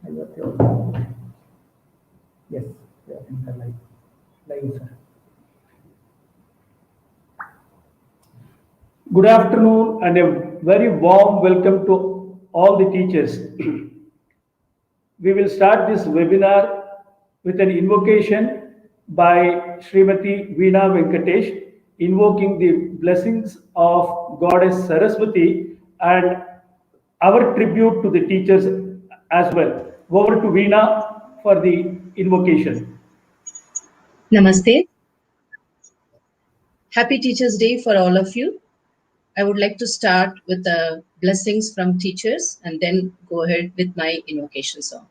Yes, yeah, things are live, sir. Good afternoon and a very warm welcome to all the teachers. We will start this webinar with an invocation by Srimati Veena Venkatesh, invoking the blessings of Goddess Saraswati and our tribute to the teachers as well. Over to Veena for the invocation. Namaste. Happy Teachers' Day for all of you. I would like to start with the blessings from teachers and then go ahead with my invocation song.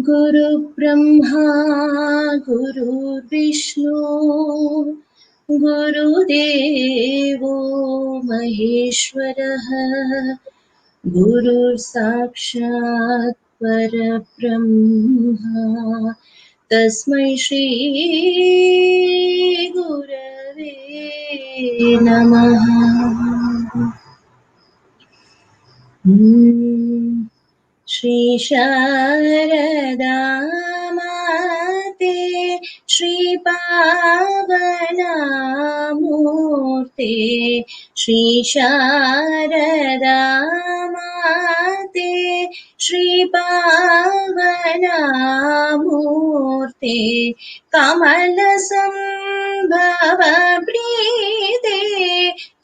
Guru Brahma, Guru Vishnu, Guru Devo Maheshwaraha, Guru Sakshat Parabrahma, Tasmai Shri Gurave Namaha. Shri Sharada Mate, Shri Pavana Murte, Shri Sharada Mate, Shri Pavana Murte, Kamala Sambhava Prite,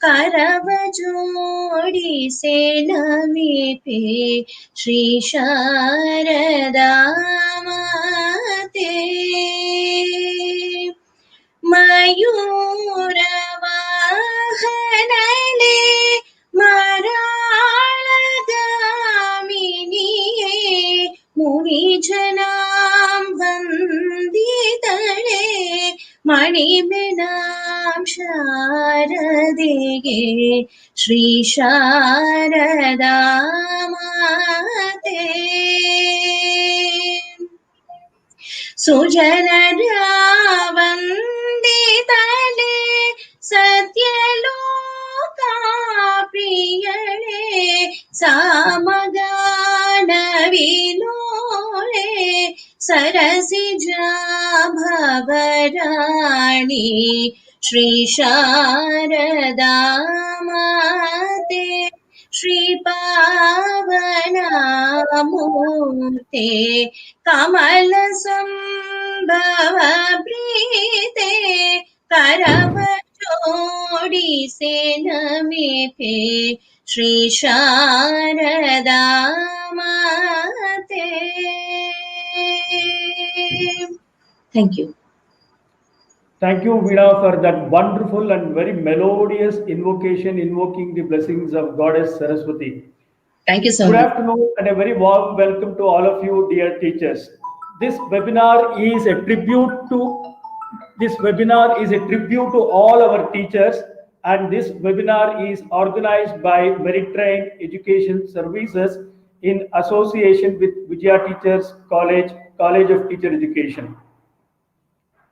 Karavajodi Se Namipe, Shri Sharada Mate, Mayuravahanale, Maralagaminiye, Munijanam Vanditale, Manibenam Sharadege, Shri Sharada Mate. Sujanara Vanditale, Satyaloka Priyale, Samadana Vinole, Sarasija Bhavarani, Shri Sharada Mate, Shri Pavana Murte, Kamala Sambhava Prite, Karavajodi Se Namipe, Shri Sharada Mate. Thank you. Thank you, Veena, for that wonderful and very melodious invocation, invoking the blessings of Goddess Saraswati. Thank you so Good much. afternoon and a very warm welcome to all of you, dear teachers. This webinar is a tribute to all our teachers, and this webinar is organized by Merit-Trained Education Services in association with Vijaya Teachers College of Teacher Education.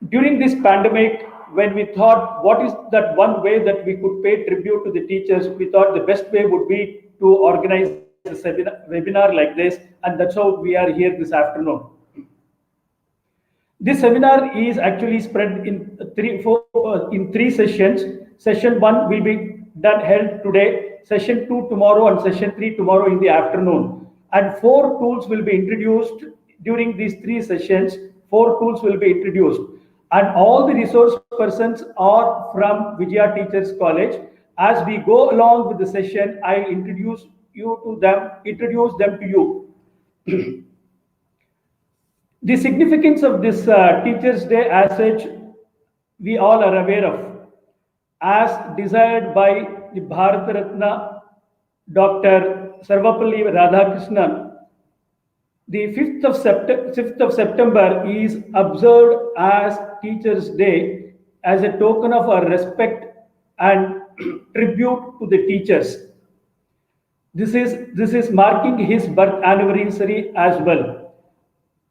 During this pandemic, when we thought what is that one way that we could pay tribute to the teachers, we thought the best way would be to organize a webinar like this, and that's how we are here this afternoon. This seminar is actually spread in three sessions. Session 1 will be held today, session 2 tomorrow, and session 3 tomorrow in the afternoon. And 4 tools will be introduced during these 3 sessions. 4 tools will be introduced. And all the resource persons are from Vijaya Teachers College. As we go along with the session, I'll introduce them to you. The significance of this Teachers' Day as such, we all are aware of. As desired by the Bharat Ratna, Dr. Sarvapalli Radhakrishnan, the 5th of September is observed as Teachers' Day as a token of our respect and tribute to the teachers. This is marking his birth anniversary as well.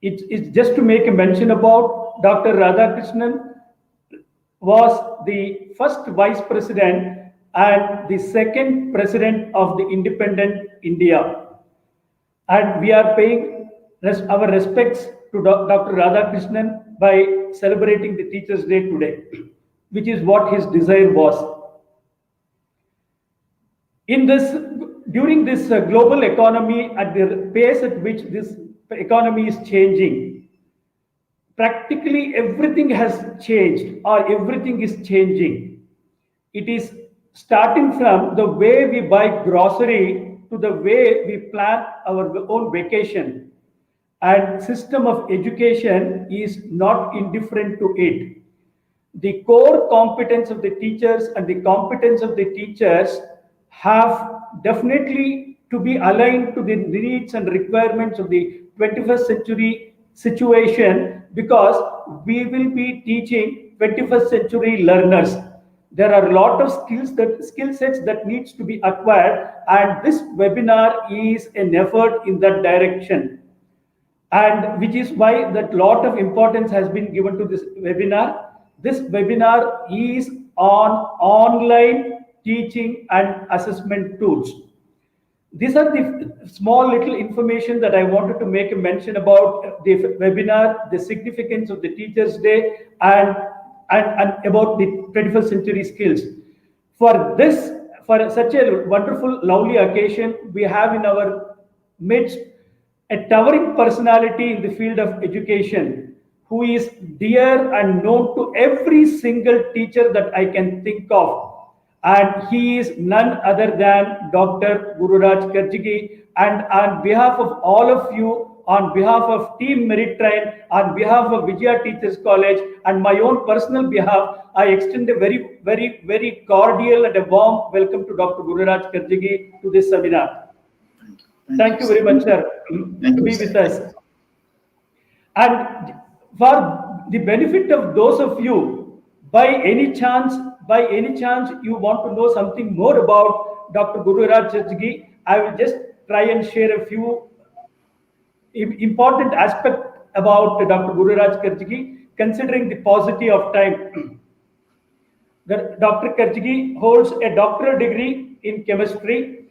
It's just to make a mention about Dr. Radhakrishnan was the first vice president and the second president of the independent India. And we are paying our respects to Dr. Radhakrishnan by celebrating the Teachers' Day today, which is what his desire was. In this, during this global economy, at the pace at which this economy is changing, practically everything has changed or everything is changing. It is starting from the way we buy grocery to the way we plan our own vacation. And system of education is not indifferent to it. The core competence of the teachers and the competence of the teachers have definitely to be aligned to the needs and requirements of the 21st century situation, because we will be teaching 21st century learners. There are a lot of skill sets that needs to be acquired, and this webinar is an effort in that direction, and which is why that lot of importance has been given to this webinar. This webinar is on online teaching and assessment tools. These are the small little information that I wanted to make a mention about the webinar, the significance of the Teachers' Day, and about the 21st century skills. For this, for such a wonderful, lovely occasion, we have in our midst a towering personality in the field of education, who is dear and known to every single teacher that I can think of. And he is none other than Dr. Gururaj Karjagi. And on behalf of all of you, on behalf of Team Merit Train, on behalf of Vijaya Teachers College, and my own personal behalf, I extend a very, very, very cordial and a warm welcome to Dr. Gururaj Karjagi to this seminar. Thank you very much, sir, to be with us. And for the benefit of those of you, by any chance you want to know something more about Dr. Gururaj Karjagi, I will just try and share a few important aspects about Dr. Gururaj Karjagi, considering the paucity of time. Dr. Karjagi holds a doctoral degree in chemistry,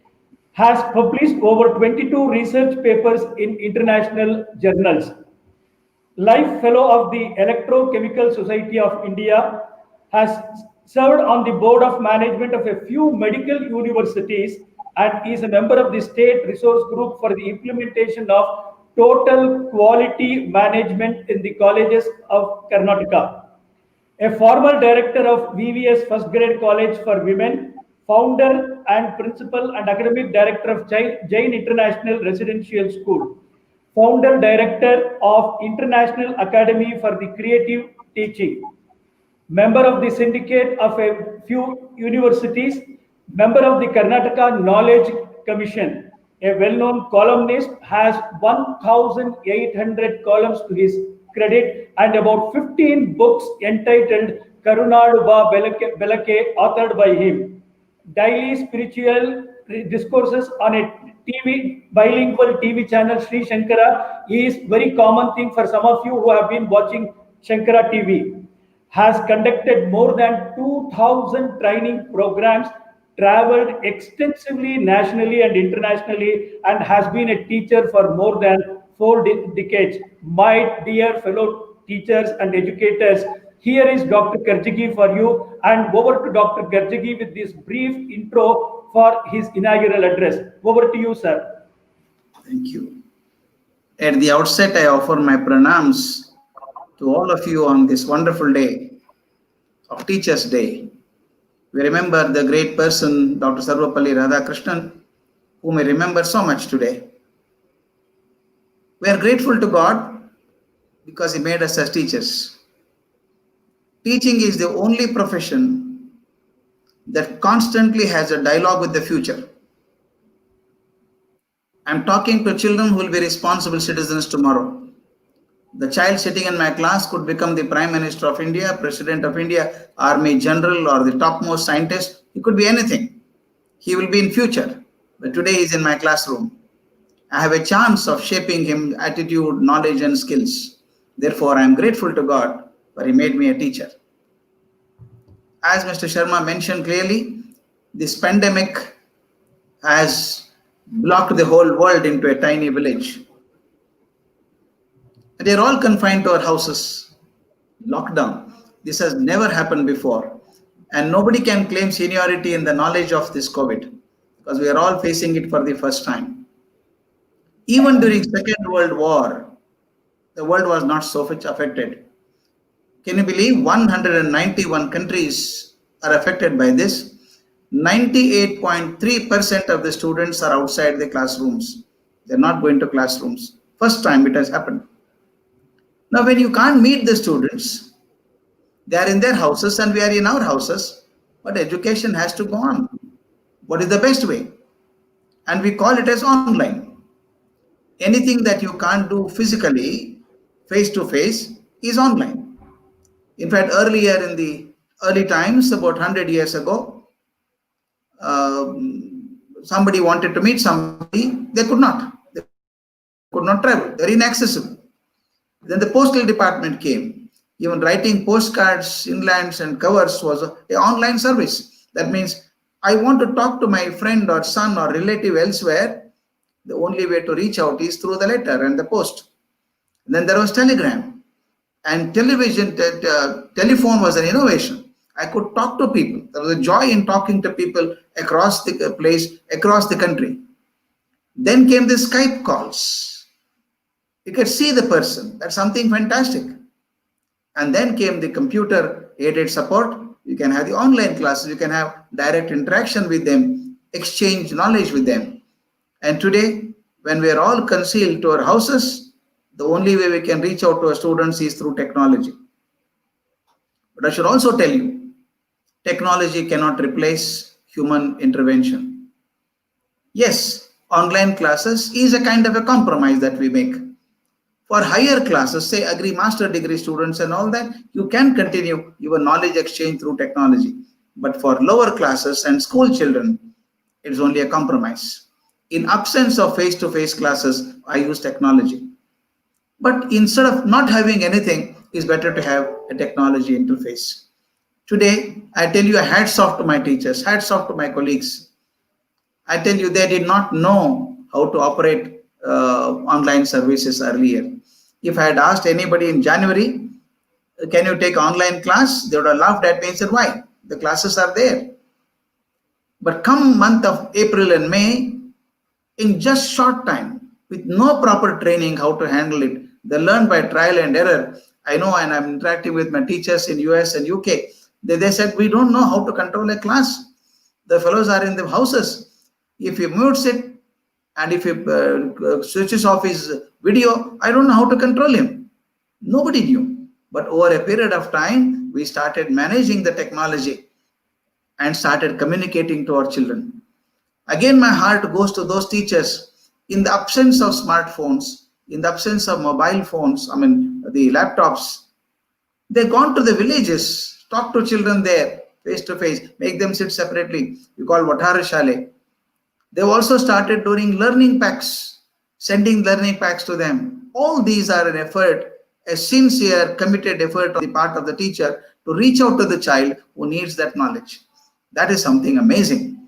has published over 22 research papers in international journals. Life Fellow of the Electrochemical Society of India, has served on the board of management of a few medical universities, and is a member of the State Resource Group for the implementation of total quality management in the colleges of Karnataka. A former director of VVS First Grade College for Women, founder and principal and academic director of Jain International Residential School, founder director of International Academy for the Creative Teaching, member of the syndicate of a few universities, member of the Karnataka Knowledge Commission, a well-known columnist, has 1,800 columns to his credit, and about 15 books entitled Karunaduba Belake, authored by him. Daily spiritual discourses on a bilingual TV channel, Sri Shankara, is very common thing for some of you who have been watching Shankara TV. Has conducted more than 2,000 training programs, traveled extensively nationally and internationally, and has been a teacher for more than 4 decades. My dear fellow teachers and educators, here is Dr. Karjagi for you, and over to Dr. Karjagi with this brief intro for his inaugural address. Over to you, sir. Thank you. At the outset, I offer my pranams to all of you on this wonderful day of Teachers' Day. We remember the great person, Dr. Sarvapalli Radhakrishnan, whom we remember so much today. We are grateful to God because He made us as teachers. Teaching is the only profession that constantly has a dialogue with the future. I'm talking to children who will be responsible citizens tomorrow. The child sitting in my class could become the Prime Minister of India, President of India, Army General, or the topmost scientist. He could be anything. He will be in future, but today he is in my classroom. I have a chance of shaping him attitude, knowledge, and skills. Therefore, I am grateful to God for He made me a teacher. As Mr. Sharma mentioned clearly, this pandemic has blocked the whole world into a tiny village. They're all confined to our houses. Lockdown. This has never happened before. And nobody can claim seniority in the knowledge of this COVID because we are all facing it for the first time. Even during Second World War, the world was not so much affected. Can you believe 191 countries are affected by this? 98.3% of the students are outside the classrooms. They're not going to classrooms. First time it has happened. Now, when you can't meet the students, they are in their houses and we are in our houses, but education has to go on. What is the best way? And we call it as online. Anything that you can't do physically, face to face, is online. In fact, earlier in the early times, about 100 years ago, somebody wanted to meet somebody, they could not. They could not travel. They're inaccessible. Then the postal department came. Even writing postcards, inlands, and covers was an online service. That means I want to talk to my friend or son or relative elsewhere. The only way to reach out is through the letter and the post. And then there was telegram. And telephone was an innovation. I could talk to people. There was a joy in talking to people across the place, across the country. Then came the Skype calls. You could see the person. That's something fantastic. And then came the computer-aided support. You can have the online classes. You can have direct interaction with them, exchange knowledge with them. And today, when we are all concealed to our houses, the only way we can reach out to our students is through technology. But I should also tell you, technology cannot replace human intervention. Yes, online classes is a kind of a compromise that we make. For higher classes, say agri master degree students and all that, you can continue your knowledge exchange through technology. But for lower classes and school children, it's only a compromise. In absence of face-to-face classes, I use technology. But instead of not having anything, it's better to have a technology interface. Today, I tell you, hats off to my teachers, hats off to my colleagues. I tell you, they did not know how to operate online services earlier. If I had asked anybody in January, can you take online class? They would have laughed at me and said, why? The classes are there. But come month of April and May, in just short time, with no proper training how to handle it, they learn by trial and error. I know, and I'm interacting with my teachers in US and UK. They said, we don't know how to control a class. The fellows are in the houses. If he mutes it, and if he switches off his video, I don't know how to control him. Nobody knew. But over a period of time, we started managing the technology and started communicating to our children. Again, my heart goes to those teachers. In the absence of smartphones, in the absence of mobile phones, the laptops, they've gone to the villages, talk to children there, face to face, make them sit separately. We call Vatara Shale. They've also started doing learning packs, sending learning packs to them. All these are an effort, a sincere, committed effort on the part of the teacher to reach out to the child who needs that knowledge. That is something amazing.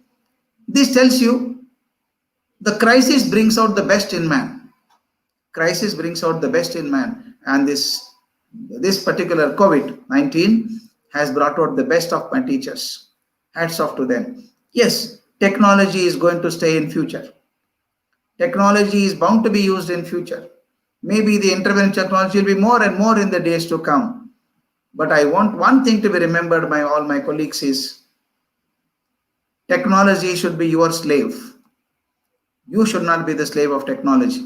This tells you the crisis brings out the best in man. Crisis brings out the best in man. And this particular COVID-19 has brought out the best of my teachers. Hats off to them. Yes, technology is going to stay in future. Technology is bound to be used in future. Maybe the intervention technology will be more and more in the days to come. But I want one thing to be remembered by all my colleagues is technology should be your slave. You should not be the slave of technology.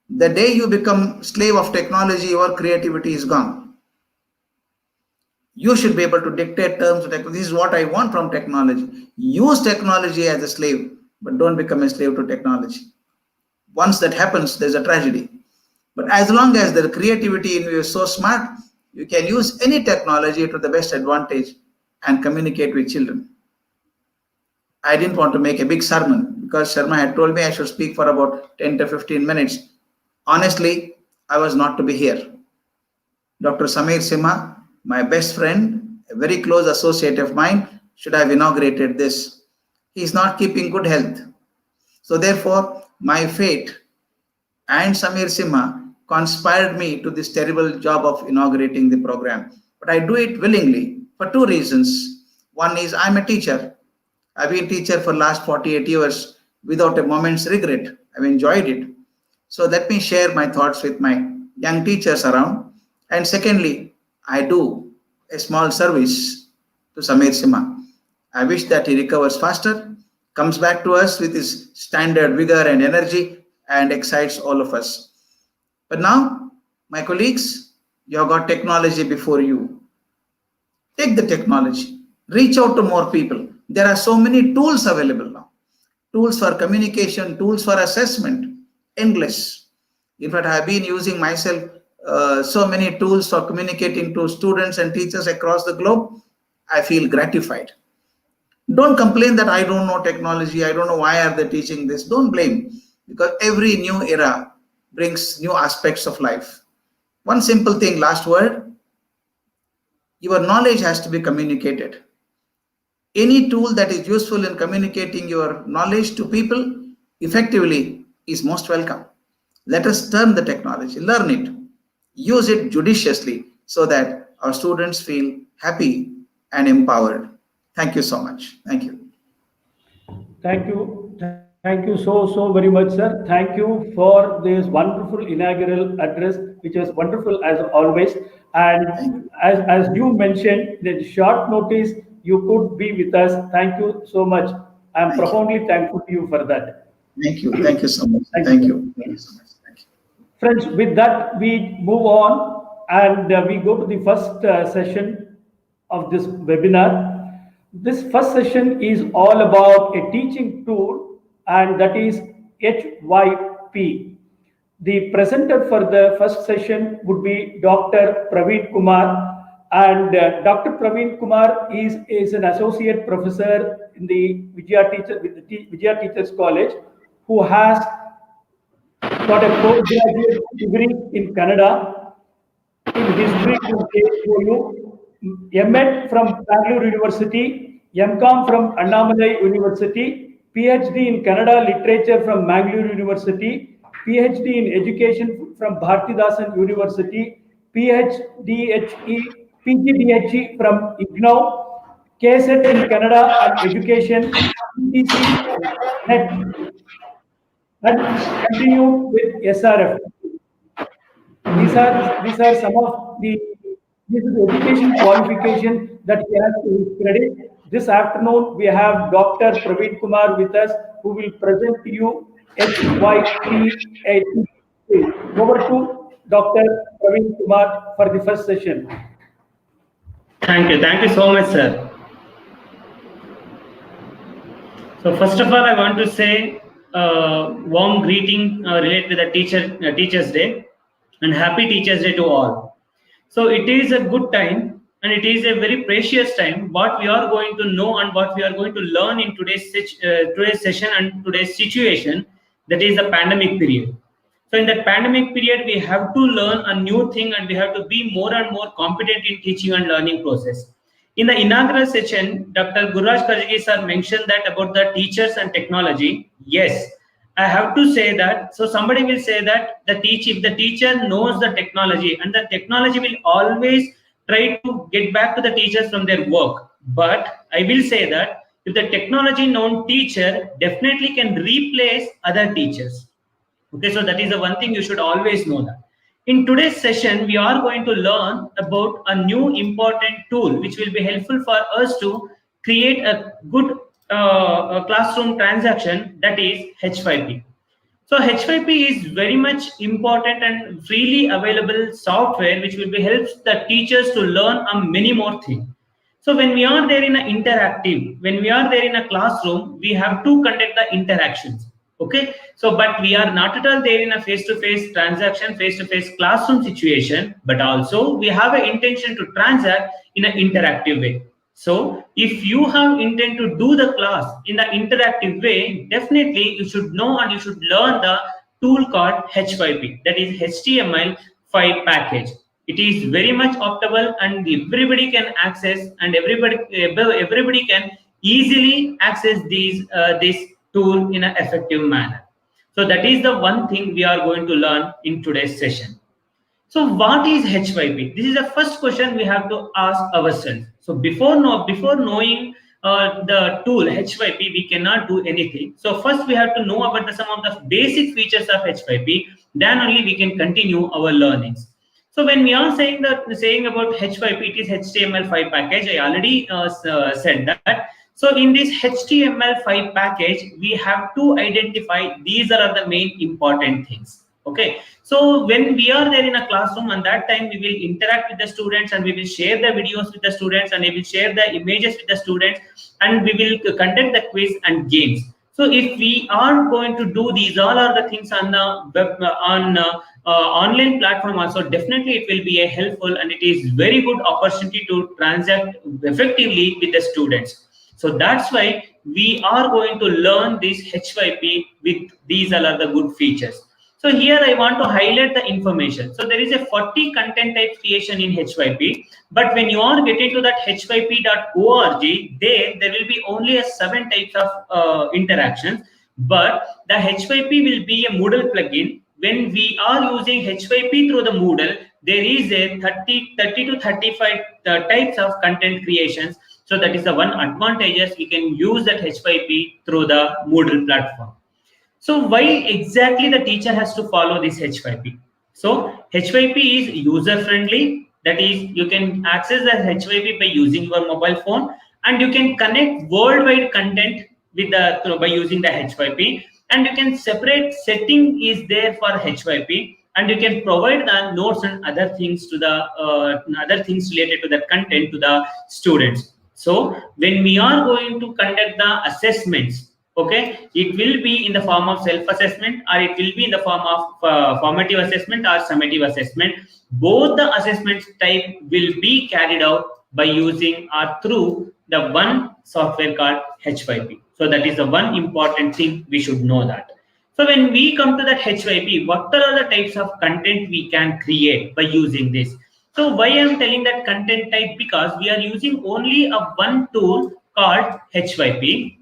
The day you become slave of technology, your creativity is gone. You should be able to dictate terms of technology. This is what I want from technology. Use technology as a slave, but don't become a slave to technology. Once that happens, there's a tragedy. But as long as the creativity in you is so smart, you can use any technology to the best advantage and communicate with children. I didn't want to make a big sermon because Sharma had told me I should speak for about 10 to 15 minutes. Honestly, I was not to be here. Dr. Samir Simha, my best friend, a very close associate of mine, should have inaugurated this. He is not keeping good health. So therefore, my fate and Samir Simha conspired me to this terrible job of inaugurating the program. But I do it willingly for two reasons. One is I'm a teacher. I've been a teacher for last 48 years without a moment's regret. I've enjoyed it. So let me share my thoughts with my young teachers around. And secondly, I do a small service to Samir Simha. I wish that he recovers faster, comes back to us with his standard vigor and energy, and excites all of us. But now, my colleagues, you have got technology before you. Take the technology, reach out to more people. There are so many tools available now. Tools for communication, tools for assessment, endless. In fact, I have been using myself so many tools for communicating to students and teachers across the globe. I feel gratified. Don't complain that I don't know technology, I don't know why are they teaching this. Don't blame, because every new era brings new aspects of life. One simple thing, last word, your knowledge has to be communicated. Any tool that is useful in communicating your knowledge to people effectively is most welcome. Let us turn the technology, learn it, use it judiciously so that our students feel happy and empowered. Thank you so much. Thank you. Thank you. Thank you so very much, sir. Thank you for this wonderful inaugural address, which was wonderful as always. And as you mentioned, the short notice you could be with us. Thank you so much. I am profoundly thankful to you for that. Thank you. Thank you so much. Thank you. Thank you so much. Thank you. Friends, with that, we move on and we go to the first session of this webinar. This first session is all about a teaching tool, and that is H5P. The presenter for the first session would be Dr. Praveen Kumar, and Dr. Praveen Kumar is an associate professor in the Vijaya Teachers College, who has got a postgraduate degree in Canada in history from KU, M.Ed from Bangalore University, M.Com from Annamalai University, PhD in Kannada Literature from Mangalore University, PhD in Education from Bharatidasan University, PGDHE from IGNOU, KSET in Kannada and Education, PTC, NET, and continued with SRF. These are some of the education qualification that he has to his credit. This afternoon we have Dr. Praveen Kumar with us, who will present to you H5P. Over to Dr. Praveen Kumar for the first session. Thank you so much, sir. So first of all, I want to say warm greeting related to the Teachers Day, and happy Teachers Day to all. So it is a good time, and it is a very precious time. What we are going to know and what we are going to learn in today's session and today's situation, that is the pandemic period. So in that pandemic period, we have to learn a new thing, and we have to be more and more competent in teaching and learning process. In the inaugural session, Dr. Gurraj Karjagi sir mentioned that about the teachers and technology. Yes, I have to say that. So somebody will say that if the teacher knows the technology, and the technology will always try to get back to the teachers from their work. But I will say that if the technology known teacher definitely can replace other teachers. Okay, so that is the one thing you should always know that. In today's session, we are going to learn about a new important tool which will be helpful for us to create a good classroom transaction, that is H5P. So H5P is very much important and freely available software which will be helps the teachers to learn many more things. So when we are there in an interactive, when we are there in a classroom, we have to conduct the interactions. Okay, so but we are not at all there in a face-to-face transaction, face-to-face classroom situation, but also we have an intention to transact in an interactive way. So if you have intent to do the class in the interactive way, definitely you should know and you should learn the tool called H5P, that is HTML5 package. It is very much optable and everybody can access, and everybody can easily access this tool in an effective manner. So that is the one thing we are going to learn in today's session. So what is H5P? This is the first question we have to ask ourselves. So before knowing the tool H5P, we cannot do anything. So first we have to know about some of the basic features of H5P. Then only we can continue our learnings. So when we are saying about H5P, it is HTML5 package. I already said that. So in this HTML5 package, we have to identify these are the main important things. Okay. So when we are there in a classroom, and that time we will interact with the students, and we will share the videos with the students, and we will share the images with the students, and we will conduct the quiz and games. So if we are going to do these all are the things on the web, online platform also, definitely it will be a helpful, and it is very good opportunity to transact effectively with the students. So that's why we are going to learn this H5P with these all are the good features. So here I want to highlight the information. So there is a 40 content type creation in H5P, but when you are getting to that h5p.org, there will be only a 7 types of interactions. But the H5P will be a Moodle plugin. When we are using H5P through the Moodle, there is a 30 to 35 types of content creations. So that is the one advantages we can use that H5P through the Moodle platform. So why exactly the teacher has to follow this H5P? So H5P is user friendly. That is, you can access the H5P by using your mobile phone, and you can connect worldwide content with by using the H5P, and you can separate setting is there for H5P, and you can provide the notes and other things to the other things related to the content to the students. So when we are going to conduct the assessments, okay, it will be in the form of self-assessment, or it will be in the form of formative assessment or summative assessment. Both the assessment type will be carried out by using or through the one software called H5P. So that is the one important thing we should know that. So when we come to that H5P, what are the types of content we can create by using this? So why I am telling that content type? Because we are using only a one tool called H5P.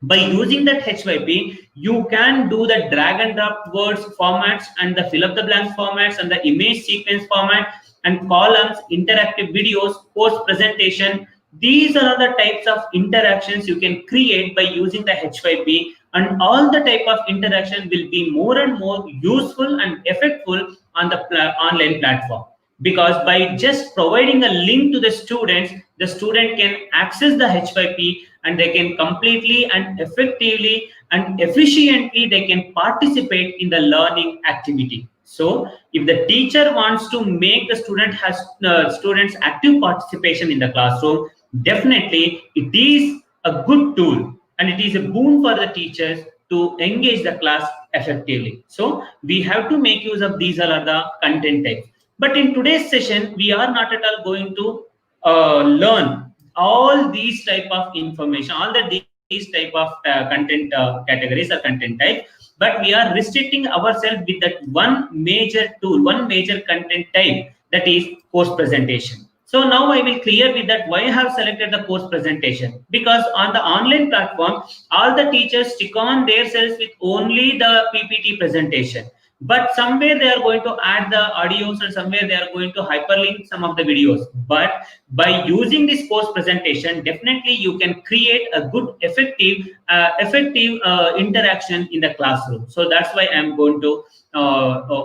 By using that H5P, you can do the drag and drop words formats, and the fill up the blanks formats, and the image sequence format, and columns, interactive videos, post presentation. These are the types of interactions you can create by using the H5P, and all the type of interaction will be more and more useful and effective on the online platform. Because by just providing a link to the student can access the H5P, and they can completely and effectively and efficiently they can participate in the learning activity. So if the teacher wants to make the students active participation in the classroom, definitely it is a good tool, and it is a boon for the teachers to engage the class effectively. So we have to make use of these all are the content types. But in today's session, we are not at all going to learn all these type of information, these type of content categories or content type, but we are restricting ourselves with that one major tool, one major content type, that is course presentation. So now I will clear with that why I have selected the course presentation, because on the online platform, all the teachers stick on themselves with only the PPT presentation. But somewhere they are going to add the audios, and somewhere they are going to hyperlink some of the videos. But by using this course presentation, definitely you can create a good, effective interaction in the classroom. So that's why I'm going to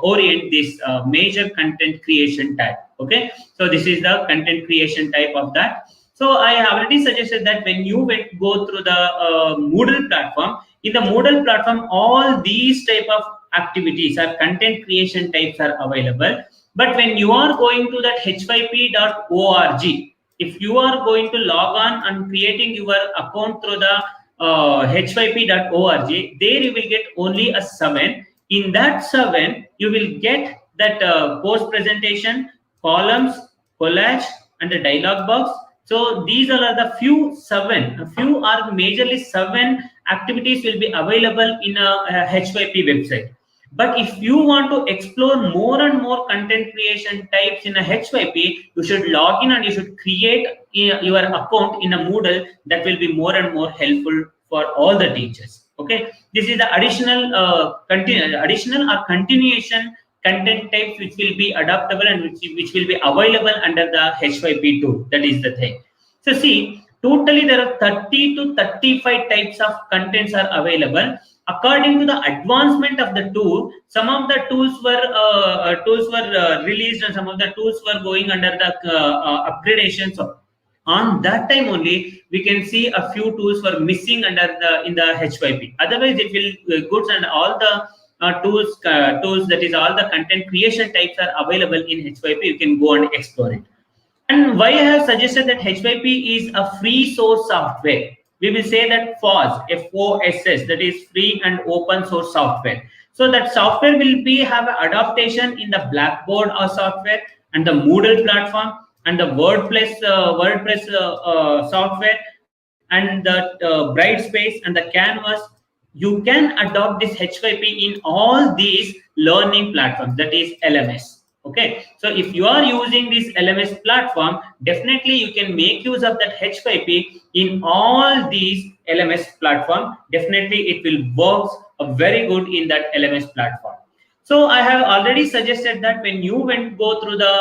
orient this major content creation type. Okay, so this is the content creation type of that. So I have already suggested that when you go through the Moodle platform, in the Moodle platform, all these type of activities or content creation types are available. But when you are going to that h5p.org, if you are going to log on and creating your account through the h5p.org, there you will get only a 7. In that 7, you will get that course presentation, columns, collage, and the dialog box. So these are the few are majorly 7 activities will be available in a H5P website. But if you want to explore more and more content creation types in a H5P, you should log in and you should create your account in a Moodle. That will be more and more helpful for all the teachers. Okay, this is the additional or continuation content types which will be adaptable and which will be available under the H5P tool. That is the thing. So see, totally there are 30 to 35 types of contents are available. According to the advancement of the tool, some of the tools were released and some of the tools were going under the upgradation. So on that time only we can see a few tools were missing in the H5P. Otherwise, it will goods and all the tools that is all the content creation types are available in H5P. You can go and explore it. And why I have suggested that H5P is a free source software. We will say that FOSS, F-O-S-S, that is free and open source software. So that software will have an adaptation in the Blackboard or software and the Moodle platform and the WordPress software and the Brightspace and the Canvas. You can adopt this H5P in all these learning platforms, that is LMS. Okay, so if you are using this LMS platform, definitely you can make use of that H5P in all these LMS platform. Definitely it will work very good in that LMS platform. So I have already suggested that when you go through the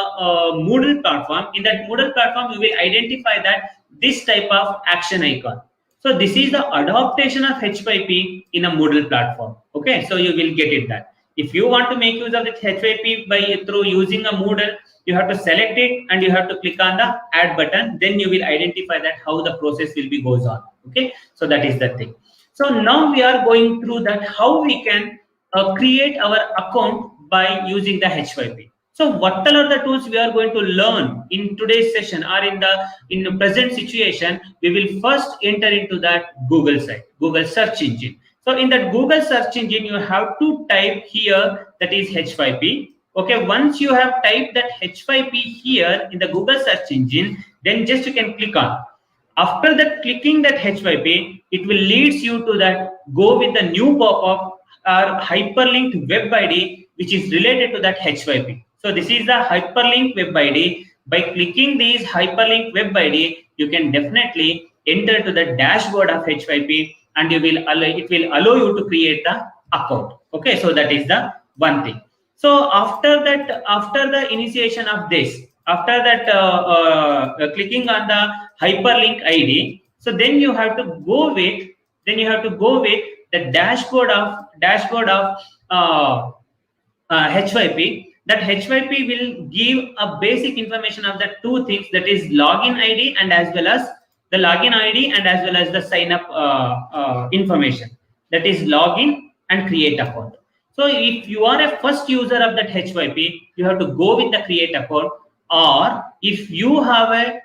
Moodle platform, in that Moodle platform you will identify that this type of action icon. So this is the adaptation of H5P in a Moodle platform. Okay, so you will get it that. If you want to make use of the H5P through using a Moodle, you have to select it and you have to click on the add button. Then you will identify that how the process will be goes on. Okay, so that is the thing. So now we are going through that how we can create our account by using the H5P. So what are the tools we are going to learn in today's session or in the present situation? We will first enter into that Google site, Google search engine. So in that Google search engine, you have to type here that is H5P. Okay, once you have typed that H5P here in the Google search engine, then just you can click on. After that, clicking that H5P, it will leads you to that go with the new pop-up or hyperlinked web ID which is related to that H5P. So this is the hyperlink web ID. By clicking these hyperlink web ID, you can definitely enter to the dashboard of H5P and it will allow you to create the account. Okay, so that is the one thing. So after the initiation of this, after that clicking on the hyperlink ID, so then you have to go with the dashboard of H5P. That H5P will give a basic information of the two things, that is login ID and as well as the login ID and as well as the sign up information, that is login and create account. So if you are a first user of that H5P, you have to go with the create account, or if you have a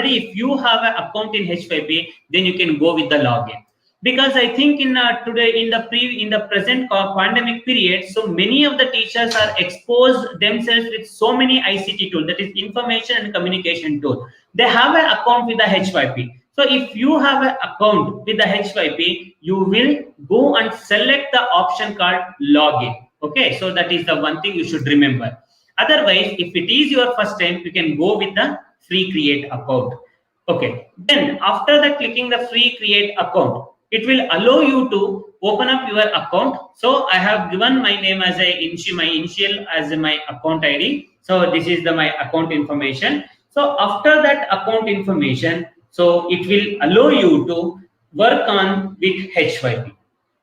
if you have an account in H5P, then you can go with the login. Because I think in the present pandemic period, so many of the teachers are exposed themselves with so many ICT tools, that is information and communication tool. They have an account with the H5P. So if you have an account with the H5P, you will go and select the option called login. Okay, so that is the one thing you should remember. Otherwise, if it is your first time, you can go with the free create account. Okay, then after that clicking the free create account, it will allow you to open up your account. So I have given my name as my initial as my account ID. So this is my account information. So after that account information, so it will allow you to work on with H5P.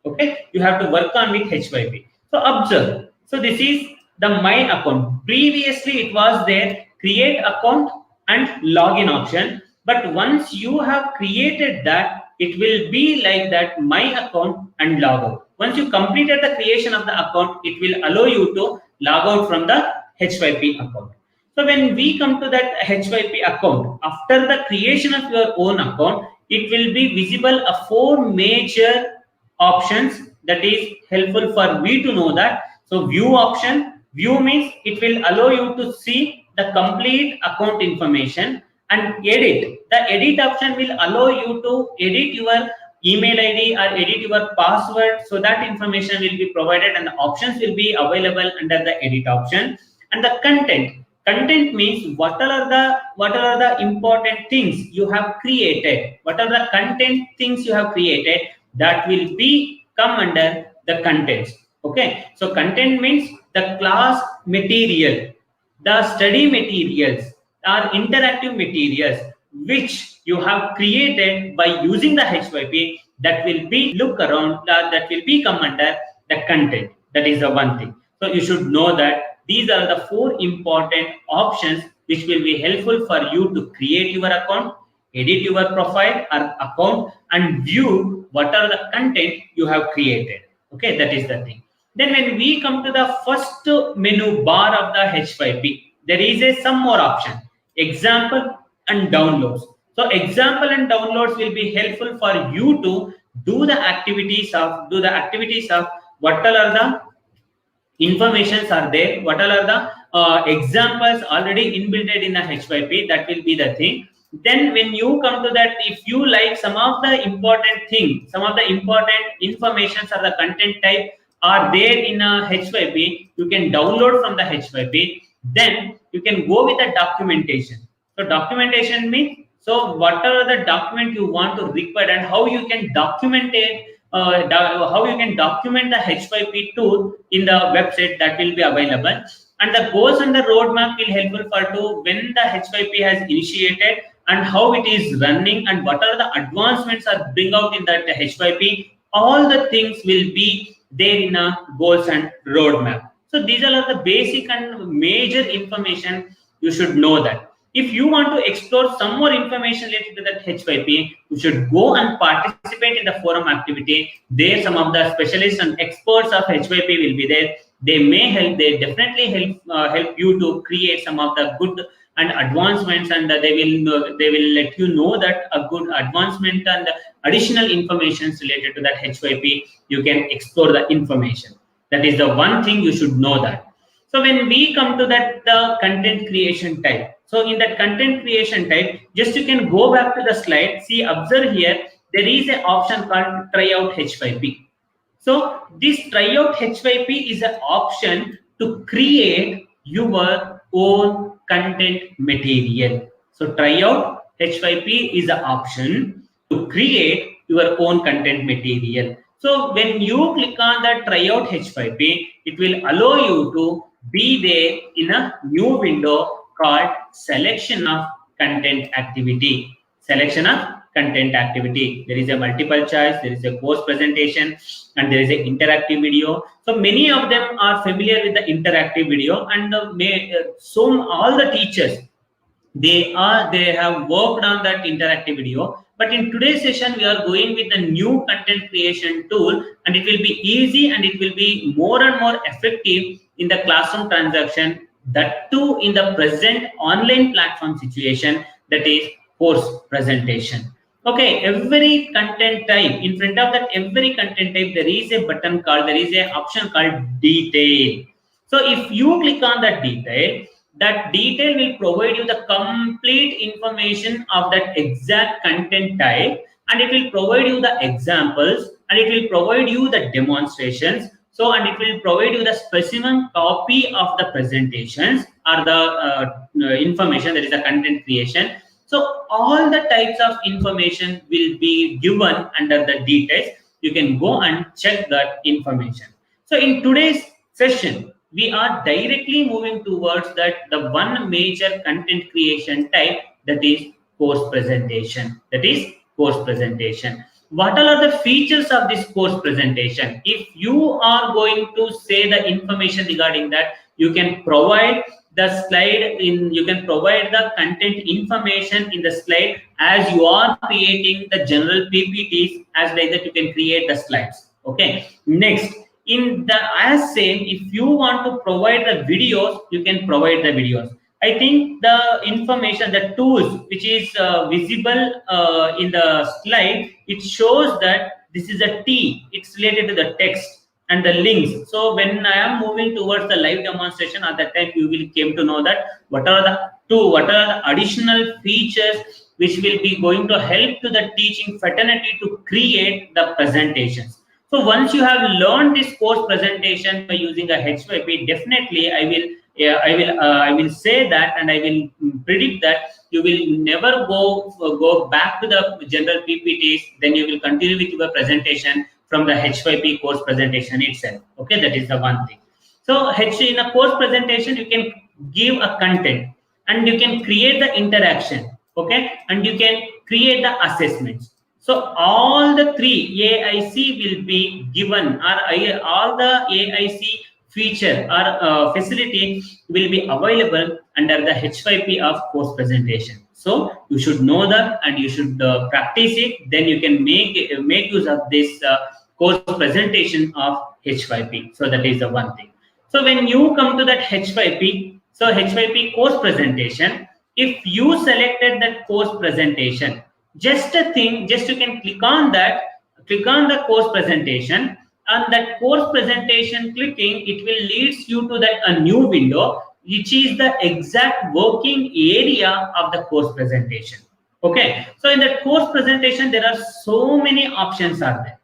Okay, you have to work on with H5P. So observe. So this is the my account. Previously it was there create account and login option. But once you have created that, it will be like that my account and log out. Once you completed the creation of the account, it will allow you to log out from the H5P account. So when we come to that H5P account, after the creation of your own account, it will be visible 4 major options that is helpful for we to know that. So view option, view means it will allow you to see the complete account information. And edit, the edit option will allow you to edit your email ID or edit your password. So that information will be provided and the options will be available under the edit option. And the content means what are the important things you have created, what are the content things you have created, that will be come under the contents. Okay, so content means the class material, the study materials or interactive materials which you have created by using the H5P, that will be look around, that will be come under the content. That is the one thing. So you should know that these are the 4 important options which will be helpful for you to create your account, edit your profile or account, and view what are the content you have created. Okay, that is the thing. Then when we come to the first menu bar of the H5P, there is some more option, example and downloads. So example and downloads will be helpful for you to do the activities of what all are the informations are there, what all are the examples already inbuilt in the H5P, that will be the thing. Then when you come to that, if you like some of the important things, some of the important informations or the content type are there in a H5P, you can download from the H5P. Then you can go with the documentation. So documentation means, so what are the document you want to require and how you can document it, how you can document the H5P tool in the website, that will be available. And the goals and the roadmap will helpful for to when the H5P has initiated and how it is running and what are the advancements are bring out in that H5P. All the things will be there in a goals and roadmap. So these are the basic and major information you should know that. If you want to explore some more information related to that H5P, you should go and participate in the forum activity. There, some of the specialists and experts of H5P will be there. They may help. They definitely help you to create some of the good and advancements, and they will let you know that a good advancement and additional information related to that H5P. You can explore the information. That is the one thing you should know that. So when we come to that the content creation type, so in that content creation type, just you can go back to the slide, see, observe here, there is an option called tryout H5P. So this tryout H5P is an option to create your own content material. So tryout H5P is an option to create your own content material. So when you click on that tryout H5P, it will allow you to be there in a new window called selection of content activity. Selection of content activity. There is a multiple choice, there is a course presentation, and there is an interactive video. So many of them are familiar with the interactive video, and all the teachers, they have worked on that interactive video. But in today's session, we are going with the new content creation tool, and it will be easy and it will be more and more effective in the classroom transaction, that too in the present online platform situation, that is course presentation. Okay, every content type, in front of that every content type, there is a button called, there is an option called detail. So if you click on that detail will provide you the complete information of that exact content type, and it will provide you the examples, and it will provide you the demonstrations. So, and it will provide you the specimen copy of the presentations or the information, that is the content creation. So all the types of information will be given under the details. You can go and check that information. So in today's session, we are directly moving towards that the one major content creation type, that is course presentation. That is course presentation. What are the features of this course presentation? If you are going to say the information regarding that, you can provide the slide in, you can provide the content information in the slide as you are creating the general PPTs, as like that you can create the slides. Okay. Next, in the as same, if you want to provide the videos, you can provide the videos. I think the information, the tools which is visible in the slide, it shows that this is a T. It's related to the text and the links. So when I am moving towards the live demonstration, at that time you will came to know that what are the additional features which will be going to help to the teaching fraternity to create the presentations. So once you have learned this course presentation by using a H5P, definitely I will say that, and I will predict that you will never go back to the general PPTs. Then you will continue with your presentation from the H5P course presentation itself. Okay, that is the one thing. So in a course presentation, you can give a content and you can create the interaction. Okay, and you can create the assessments. So all the three AIC will be given, or all the AIC feature or facility will be available under the H5P of course presentation. So you should know that and you should practice it. Then you can make use of this course presentation of H5P. So that is the one thing. So when you come to that H5P, so H5P course presentation, if you selected that course presentation, just you can click on the course presentation, and that course presentation clicking, it will leads you to that a new window, which is the exact working area of the course presentation. Okay, so in that course presentation, there are so many options are there.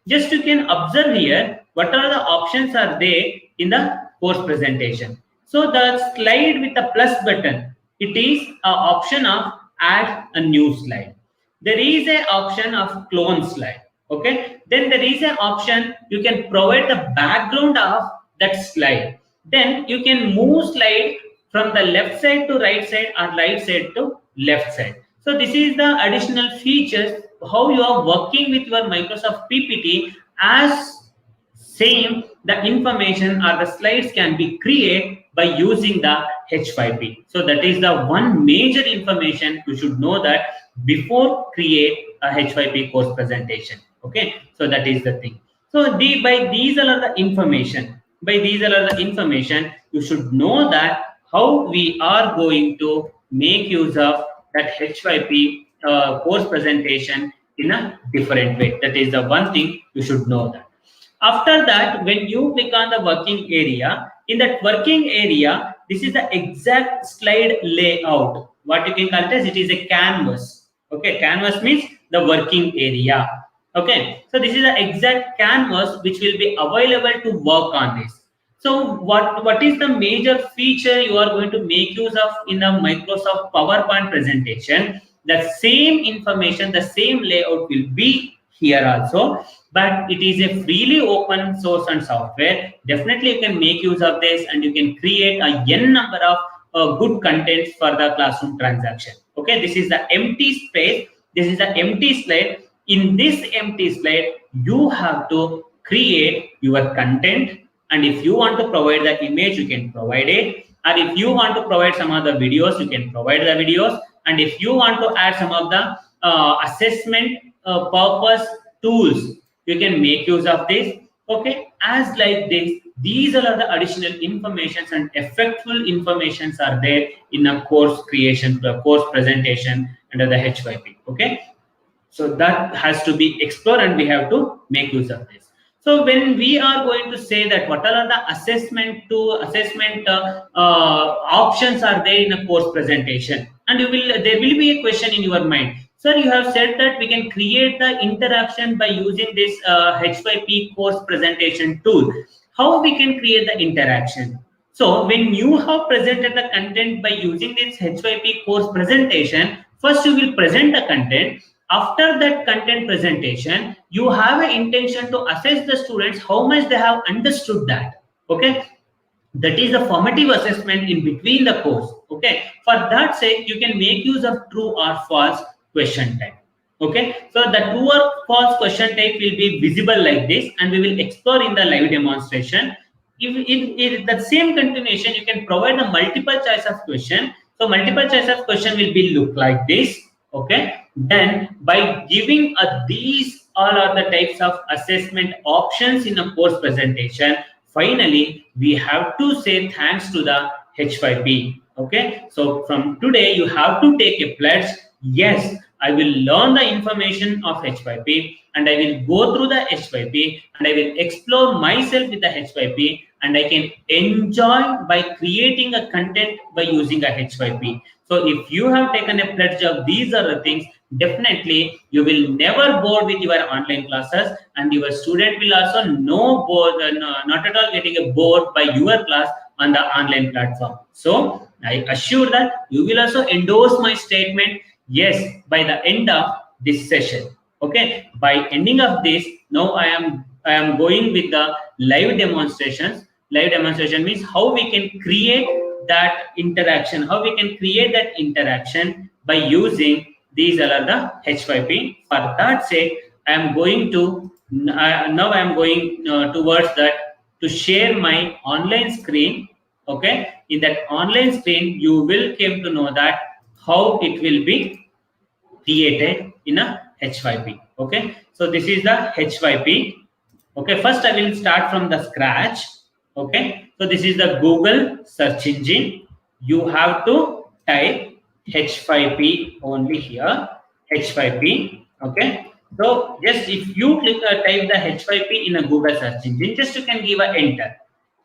Just you can observe here what are the options are there in the course presentation. So the slide with the plus button, it is an option of add a new slide. There is an option of clone slide. Okay, then there is an option you can provide the background of that slide. Then you can move slide from the left side to right side or right side to left side. So this is the additional features how you are working with your Microsoft PPT. As same, the information or the slides can be created by using the H5P. So that is the one major information you should know that before create a H5P course presentation. Okay, so that is the thing. So by these are the information. You should know that how we are going to make use of that H5P course presentation in a different way. That is the one thing you should know that. After that, when you click on the working area, in that working area, this is the exact slide layout. What you can call it is a canvas. Okay, canvas means the working area. Okay, so this is the exact canvas which will be available to work on this. So what is the major feature you are going to make use of in a Microsoft PowerPoint presentation? The same information, the same layout will be here also, but it is a freely open source and software. Definitely you can make use of this and you can create a n number of good contents for the classroom transaction. Okay, this is the empty space. This is the empty slide. In this empty slide, you have to create your content, and if you want to provide the image, you can provide it, and if you want to provide some other videos, you can provide the videos, and if you want to add some of the assessment purpose tools, you can make use of this. Okay, as like this, these are the additional informations and effectful informations are there in a course creation, the course presentation under the H5P. Okay, so that has to be explored and we have to make use of this. So when we are going to say that what are the assessment options are there in a course presentation, and there will be a question in your mind. Sir, you have said that we can create the interaction by using this H5P course presentation tool. How we can create the interaction? So when you have presented the content by using this H5P course presentation, first you will present the content. After that content presentation, you have an intention to assess the students how much they have understood that. Okay, that is the formative assessment in between the course. Okay, for that sake, you can make use of true or false question type. Okay, so the true or false question type will be visible like this, and we will explore in the live demonstration. If the same continuation, you can provide the multiple choice of question. So multiple choice of question will be look like this. Okay, then by giving these all are the types of assessment options in a course presentation, finally we have to say thanks to the H5P. Okay, so from today you have to take a pledge. Yes, I will learn the information of H5P and I will go through the H5P and I will explore myself with the H5P and I can enjoy by creating a content by using a H5P. So if you have taken a pledge of these are the things, definitely you will never bored with your online classes, and your student will also not at all getting a bored by your class on the online platform. So I assure that you will also endorse my statement, yes, by the end of this session. Okay, by ending of this, now I am going with the live demonstrations. Live demonstration means how we can create that interaction, how we can create that interaction by using these are the H5P. For that sake, I am going to now I am going towards that to share my online screen. Okay, in that online screen, you will came to know that how it will be created in a H5P. Okay, so this is the H5P. Okay, first I will start from the scratch. Okay, so this is the Google search engine. You have to type H5P only here, H5P. Okay, so just if you type the H5P in a Google search engine, just you can give a enter.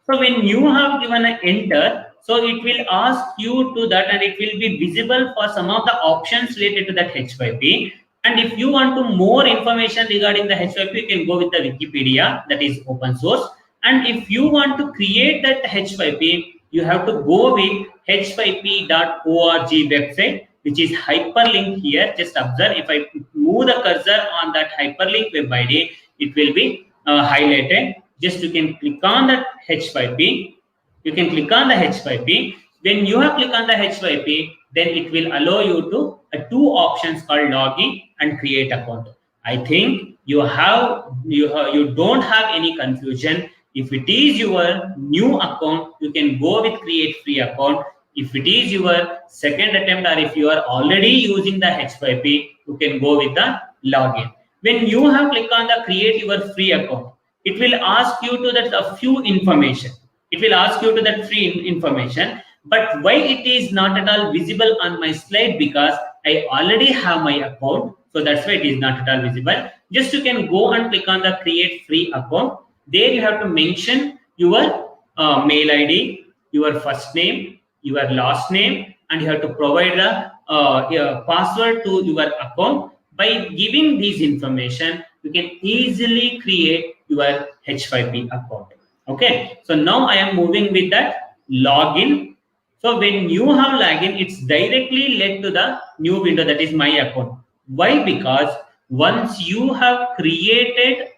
So when you have given an enter, so it will ask you to that, and it will be visible for some of the options related to that H5P. And if you want to more information regarding the H5P, you can go with the Wikipedia, that is open source. And if you want to create that H5P, you have to go with h5p.org website, which is hyperlink here. Just observe, if I move the cursor on that hyperlink web ID, it will be highlighted. Just you can click on that H5P. You can click on the H5P. When you have clicked on the H5P, then it will allow you to two options called login and create account. I think you don't have any confusion. If it is your new account, you can go with create free account. If it is your second attempt, or if you are already using the H5P, you can go with the login. When you have clicked on the create your free account, it will ask you to that a few information. It will ask you to that free information. But why it is not at all visible on my slide? Because I already have my account. So that's why it is not at all visible. Just you can go and click on the create free account. There you have to mention your mail ID, your first name, your last name, and you have to provide the password to your account. By giving these information, you can easily create your H5P account. Okay, so now I am moving with that login. So when you have login, it's directly led to the new window, that is my account. Why? Because once you have created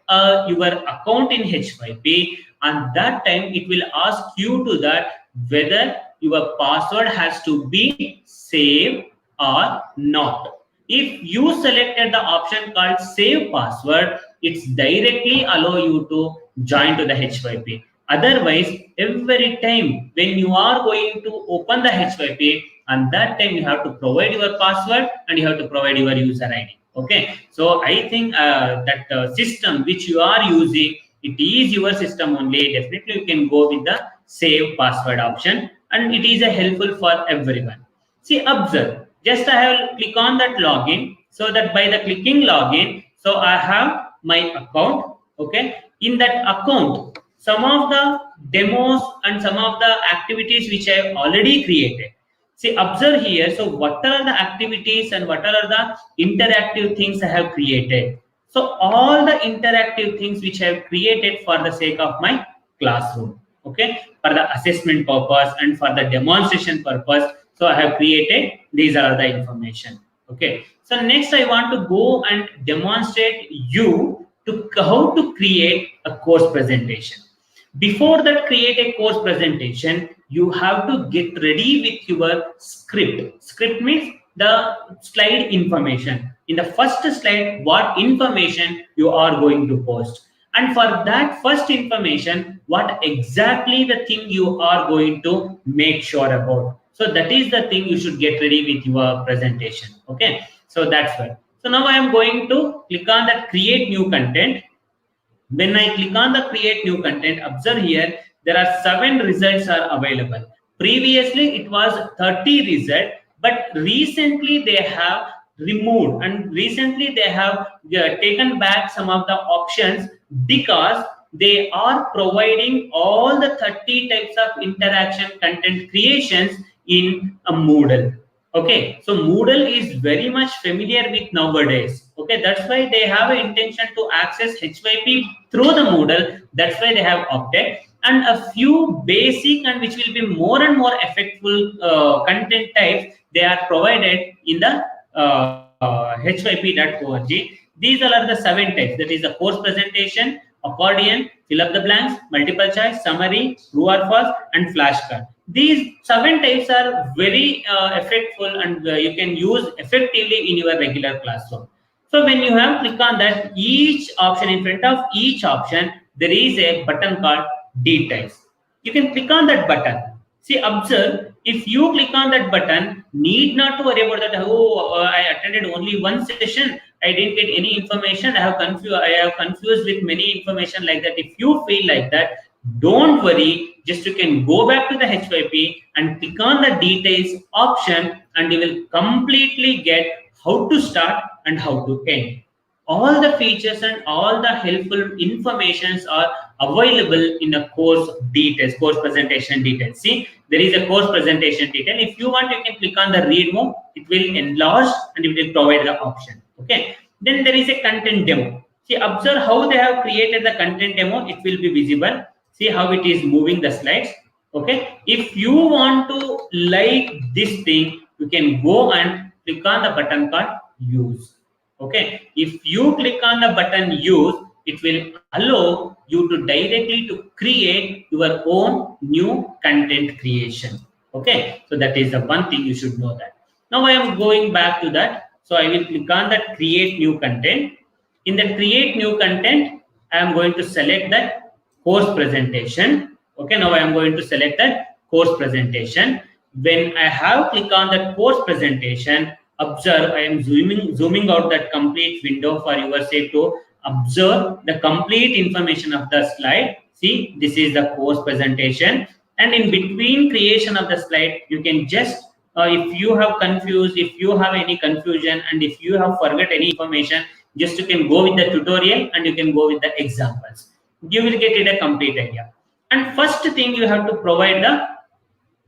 your account in H5P, and that time it will ask you to that whether your password has to be saved or not. If you selected the option called save password, it's directly allow you to join to the H5P. Otherwise, every time when you are going to open the H5P, and that time you have to provide your password and you have to provide your user ID. Okay, so I think that system which you are using, it is your system only. Definitely you can go with the save password option, and it is helpful for everyone. See, observe, just I have click on that login, so that by the clicking login, so I have my account. Okay, in that account, some of the demos and some of the activities which I have already created. See, observe here. So what are the activities and what are the interactive things I have created? So all the interactive things which I have created for the sake of my classroom. Okay, for the assessment purpose and for the demonstration purpose. So I have created these are the information. Okay, so next I want to go and demonstrate you to how to create a course presentation. Before that, create a course presentation, you have to get ready with your script. Script means the slide information. In the first slide, what information you are going to post. And for that first information, what exactly the thing you are going to make sure about. So that is the thing you should get ready with your presentation. Okay, so that's why. So now I am going to click on that create new content. When I click on the create new content, observe here, there are 7 results are available. Previously, it was 30 results, but recently they have removed and recently they have taken back some of the options because they are providing all the 30 types of interaction content creations in a Moodle. Okay, so Moodle is very much familiar with nowadays. Okay, that's why they have an intention to access H5P through the Moodle. That's why they have opted. And a few basic and which will be more and more effective content types they are provided in the H5P.org. These are the 7 types. That is the course presentation, accordion, fill up the blanks, multiple choice, summary, true or false, and flashcard. These 7 types are very effectful and you can use effectively in your regular classroom. So when you have click on that, each option, in front of each option, there is a button called details. You can click on that button. See, observe, if you click on that button, need not to worry about that. Oh, I attended only one session. I didn't get any information. I have confused with many information like that. If you feel like that, don't worry. Just you can go back to the H5P and click on the details option, and you will completely get how to start and how to end. All the features and all the helpful informations are available in a course details, course presentation details. See, there is a course presentation detail. If you want, you can click on the read more. It will enlarge and it will provide the option. Okay. Then there is a content demo. See, observe how they have created the content demo. It will be visible. See how it is moving the slides. Okay. If you want to like this thing, you can go and click on the button called use. Okay, if you click on the button use, it will allow you to directly to create your own new content creation. Okay, so that is the one thing you should know that. Now I am going back to that. So I will click on that create new content. In that create new content, I am going to select that course presentation. Okay, now I am going to select that course presentation. When I have clicked on that course presentation, observe, I am zooming out that complete window for your sake to observe the complete information of the slide. See, this is the course presentation, and in between creation of the slide, you can just if you have confused, if you have any confusion, and if you have forgot any information, just you can go with the tutorial and you can go with the examples. You will get it a complete idea. And first thing, you have to provide the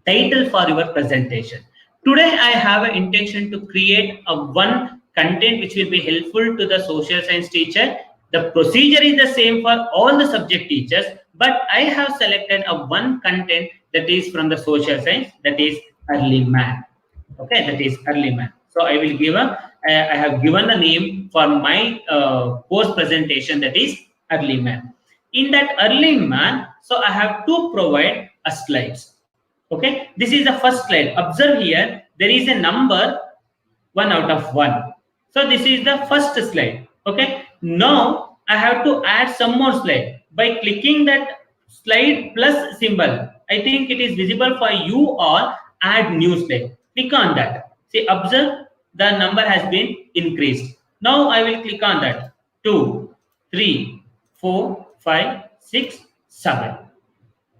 title for your presentation. Today I have an intention to create a one content which will be helpful to the social science teacher. The procedure is the same for all the subject teachers, but I have selected a one content that is from the social science, that is early math. Okay, that is early math. So I will give I have given a name for my course presentation, that is early math. In that early math, so I have to provide a slides. Okay, this is the first slide. Observe here, there is a number 1 out of 1. So this is the first slide. Okay, now I have to add some more slide by clicking that slide plus symbol. I think it is visible for you all. Add new slide. Click on that. See, observe, the number has been increased. Now I will click on that. 2, 3, 4, 5, 6, 7.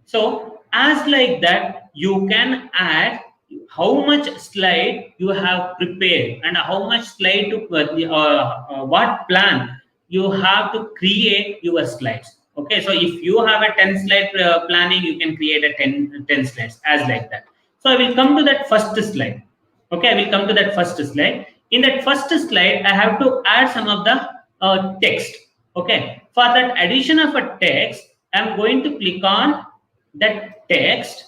So as like that, you can add how much slide you have prepared and how much slide to what plan you have to create your slides. Okay, so if you have a 10 slide planning, you can create a 10 slides as like that. So I will come to that first slide. Okay, I will come to that first slide. In that first slide, I have to add some of the text. Okay, for that addition of a text, I am going to click on that text.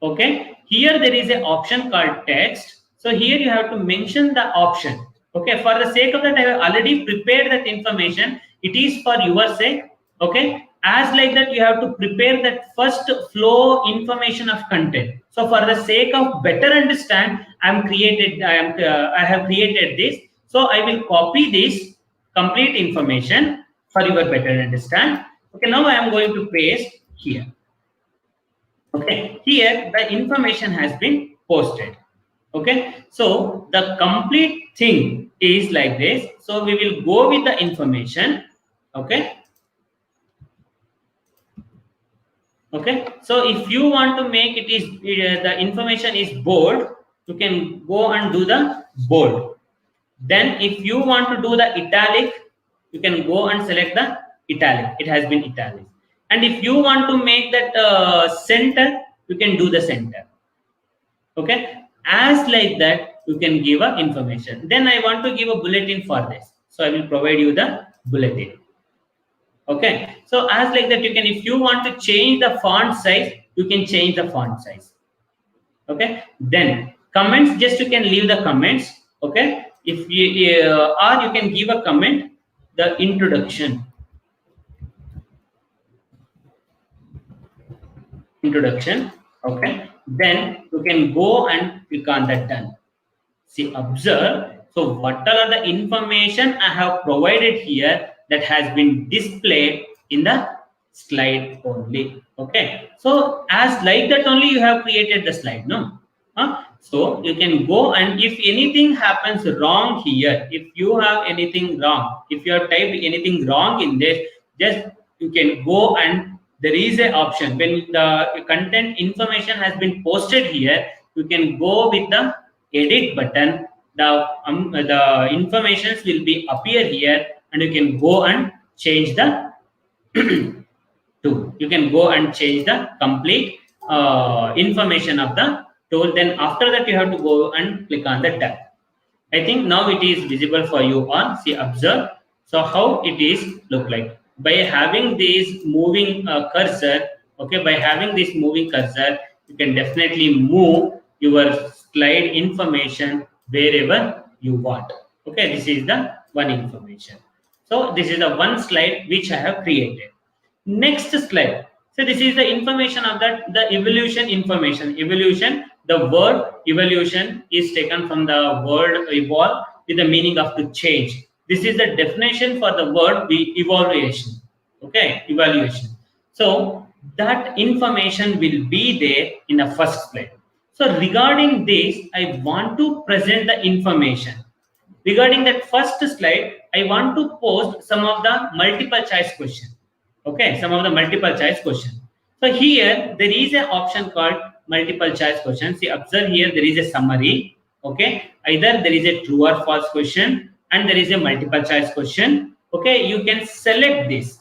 Okay, here there is an option called text. So here you have to mention the option. Okay, for the sake of that, I have already prepared that information. It is for your sake. Okay, as like that, you have to prepare that first flow information of content. So for the sake of better understand, I have created this. So I will copy this complete information for your better understand. Okay, now I am going to paste here. Okay, here the information has been posted. Okay, so the complete thing is like this. So we will go with the information. Okay. Okay, so if you want to make it is the information is bold, you can go and do the bold. Then if you want to do the italic, you can go and select the italic. It has been italic. And if you want to make that center, you can do the center. Okay, as like that, you can give a information. Then I want to give a bulletin for this. So I will provide you the bulletin. Okay. So as like that, you can, if you want to change the font size, you can change the font size. Okay. Then comments, just you can leave the comments. Okay. If you or you can give a comment, the introduction. Okay. Then you can go and click on that done. See, observe. So what are the information I have provided here that has been displayed in the slide only. Okay. So as like that only you have created the slide, no? So you can go, and if anything happens wrong here, if you have anything wrong, if you have typed anything wrong in this, just you can go, and there is an option when the content information has been posted here, you can go with the edit button. The informations will be appear here, and you can go and change the tool. You can go and change the complete information of the tool. Then after that, you have to go and click on the tab. I think now it is visible for you all. See, observe. So how it is look like by having this moving cursor. Okay, by having this moving cursor, you can definitely move your slide information wherever you want. Okay, this is the one information. So this is the one slide which I have created. Next slide. So this is the information of that, the evolution information. Evolution, the word evolution is taken from the word evolve with the meaning of to change. This is the definition for the word evaluation. Okay, evaluation. So that information will be there in the first slide. So regarding this, I want to present the information. Regarding that first slide, I want to post some of the multiple choice question. Okay, some of the multiple choice question. So here there is an option called multiple choice question. See, observe here there is a summary. Okay, either there is a true or false question, and there is a multiple choice question. Okay, you can select this.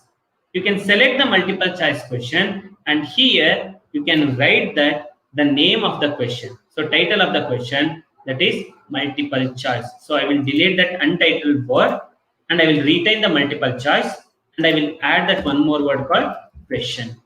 You can select the multiple choice question, and here you can write that the name of the question. So title of the question, that is multiple choice. So I will delete that untitled word, and I will retain the multiple choice, and I will add that one more word called question.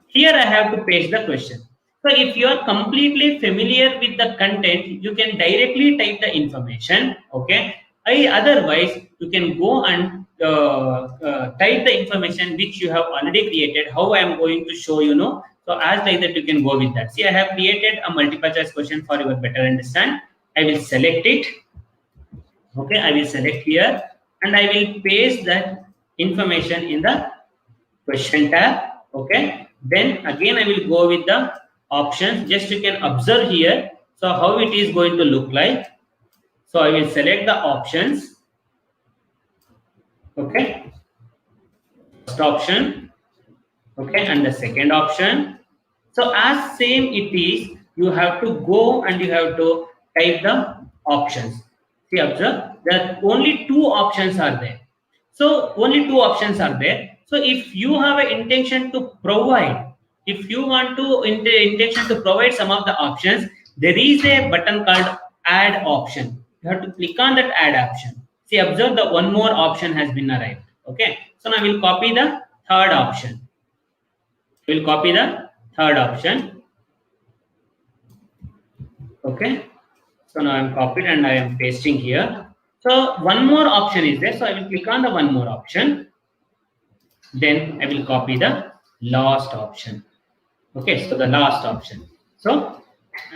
Here I have to paste the question. So if you are completely familiar with the content, you can directly type the information. Okay. Otherwise, you can go and type the information which you have already created. How I am going to show you know. So as like that, you can go with that. See, I have created a multiple choice question for your better understand. I will select it. Okay, I will select here, and I will paste that information in the question tab. Okay, then again I will go with the options. Just you can observe here. So how it is going to look like. So I will select the options. Okay, first option. Okay, and the second option. So as same it is, you have to go and you have to type the options. See, observe that only two options are there. So only two options are there. So if you have an intention to provide, if you want to intention to provide some of the options, there is a button called add option. You have to click on that add option. See, observe the one more option has been arrived. Okay. So now I will copy the third option. We'll copy the third option. Okay. So now I'm copied and I am pasting here. So one more option is there. So I will click on the one more option. Then I will copy the last option. Okay, so the last option. So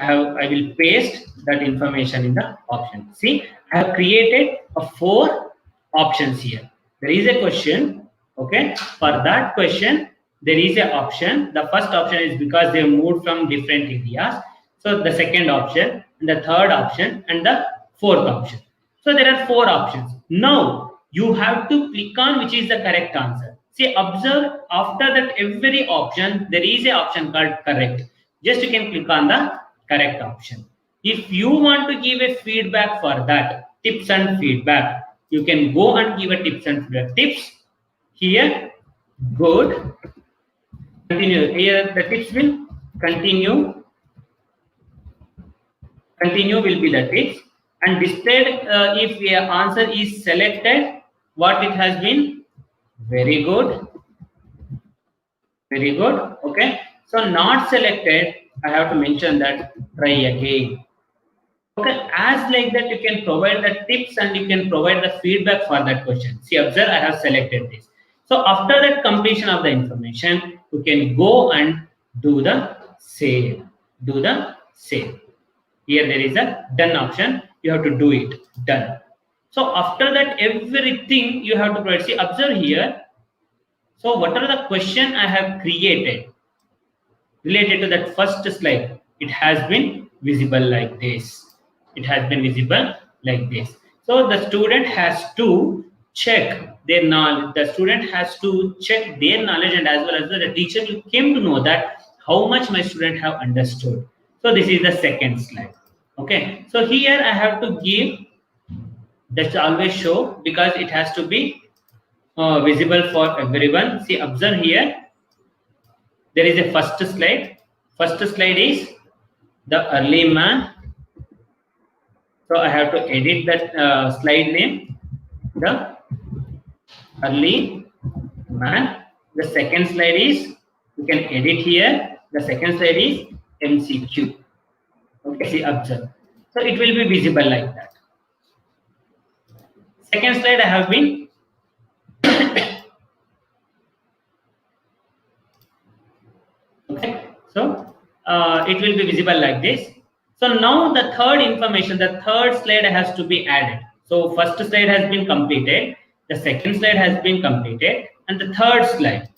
I will paste that information in the option. See, I have created four options here. There is a question. Okay, for that question, there is an option. The first option is because they moved from different areas. So the second option, and the third option, and the fourth option. So there are four options. Now you have to click on which is the correct answer. See, observe after that every option there is an option called correct. Just you can click on the correct option. If you want to give a feedback for that, tips and feedback, you can go and give a tips and feedback. Tips here, good. Continue. Here the tips will continue. Continue will be the tips. And displayed, if the answer is selected, what it has been? Very good. Very good. Okay. So not selected, I have to mention that try again. Okay. As like that, you can provide the tips and you can provide the feedback for that question. See, observe, I have selected this. So after that completion of the information, you can go and do the save. Do the save. Here there is a done option. You have to do it. Done. So after that, everything you have to provide. See, observe here. So what are the question I have created related to that first slide? It has been visible like this. It has been visible like this. So the student has to check their knowledge. The student has to check their knowledge, and as well as the teacher came to know that how much my student have understood. So this is the second slide. Okay. So here I have to give, that's always show, because it has to be visible for everyone. See, observe here. There is a first slide. First slide is the early man. So I have to edit that slide name, the early man. The second slide is, you can edit here. The second slide is MCQ. Okay, see, observe. So it will be visible like that. Second slide I have been okay. So it will be visible like this. So now the third information, the third slide has to be added. So first slide has been completed, the second slide has been completed, and the third slide.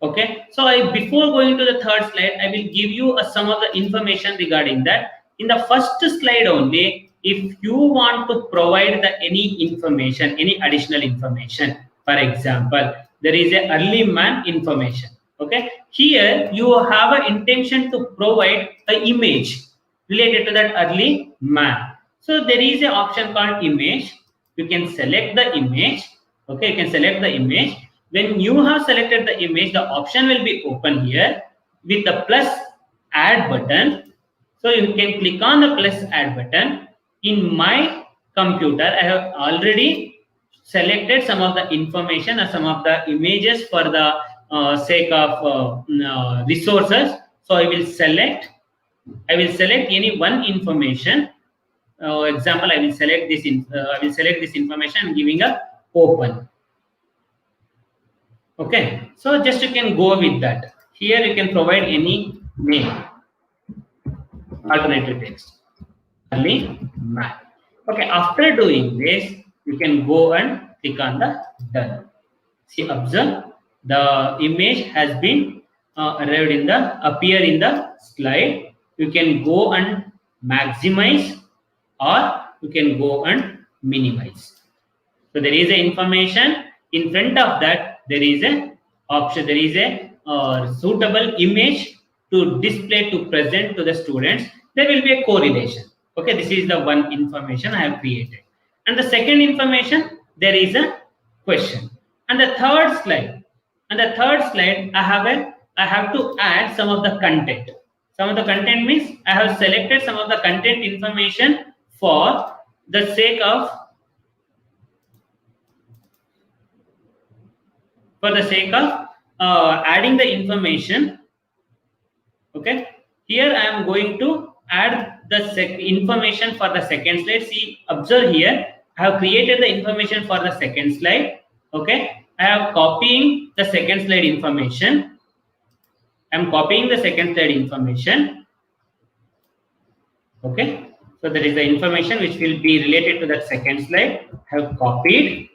Okay. So before going to the third slide, I will give you some of the information regarding that. In the first slide only, if you want to provide any information, any additional information, for example, there is a early man information. Okay. Here you have an intention to provide an image related to that early man. So there is an option called image. You can select the image. Okay, you can select the image. When you have selected the image, the option will be open here with the plus add button. So you can click on the plus add button. In my computer, I have already selected some of the information or some of the images for the sake of resources. So I will select any one information. Example, I will select this. I will select this information, giving a open. Okay, so just you can go with that. Here you can provide any name, alternative text, early man. Okay, after doing this, you can go and click on the done. See, observe, the image has been appear in the slide. You can go and maximize, or you can go and minimize. So there is a information in front of that. There is a option. There is a suitable image to display, to present to the students. There will be a correlation. Okay, this is the one information I have created. And the second information, there is a question. And the third slide. I have to add some of the content. Some of the content means I have selected some of the content information for the sake of adding the information. Okay, here I am going to add the information for the second slide. See, observe here, I have created the information for the second slide. Okay, I am copying the second slide information. Okay, so there is the information which will be related to that second slide. I have copied.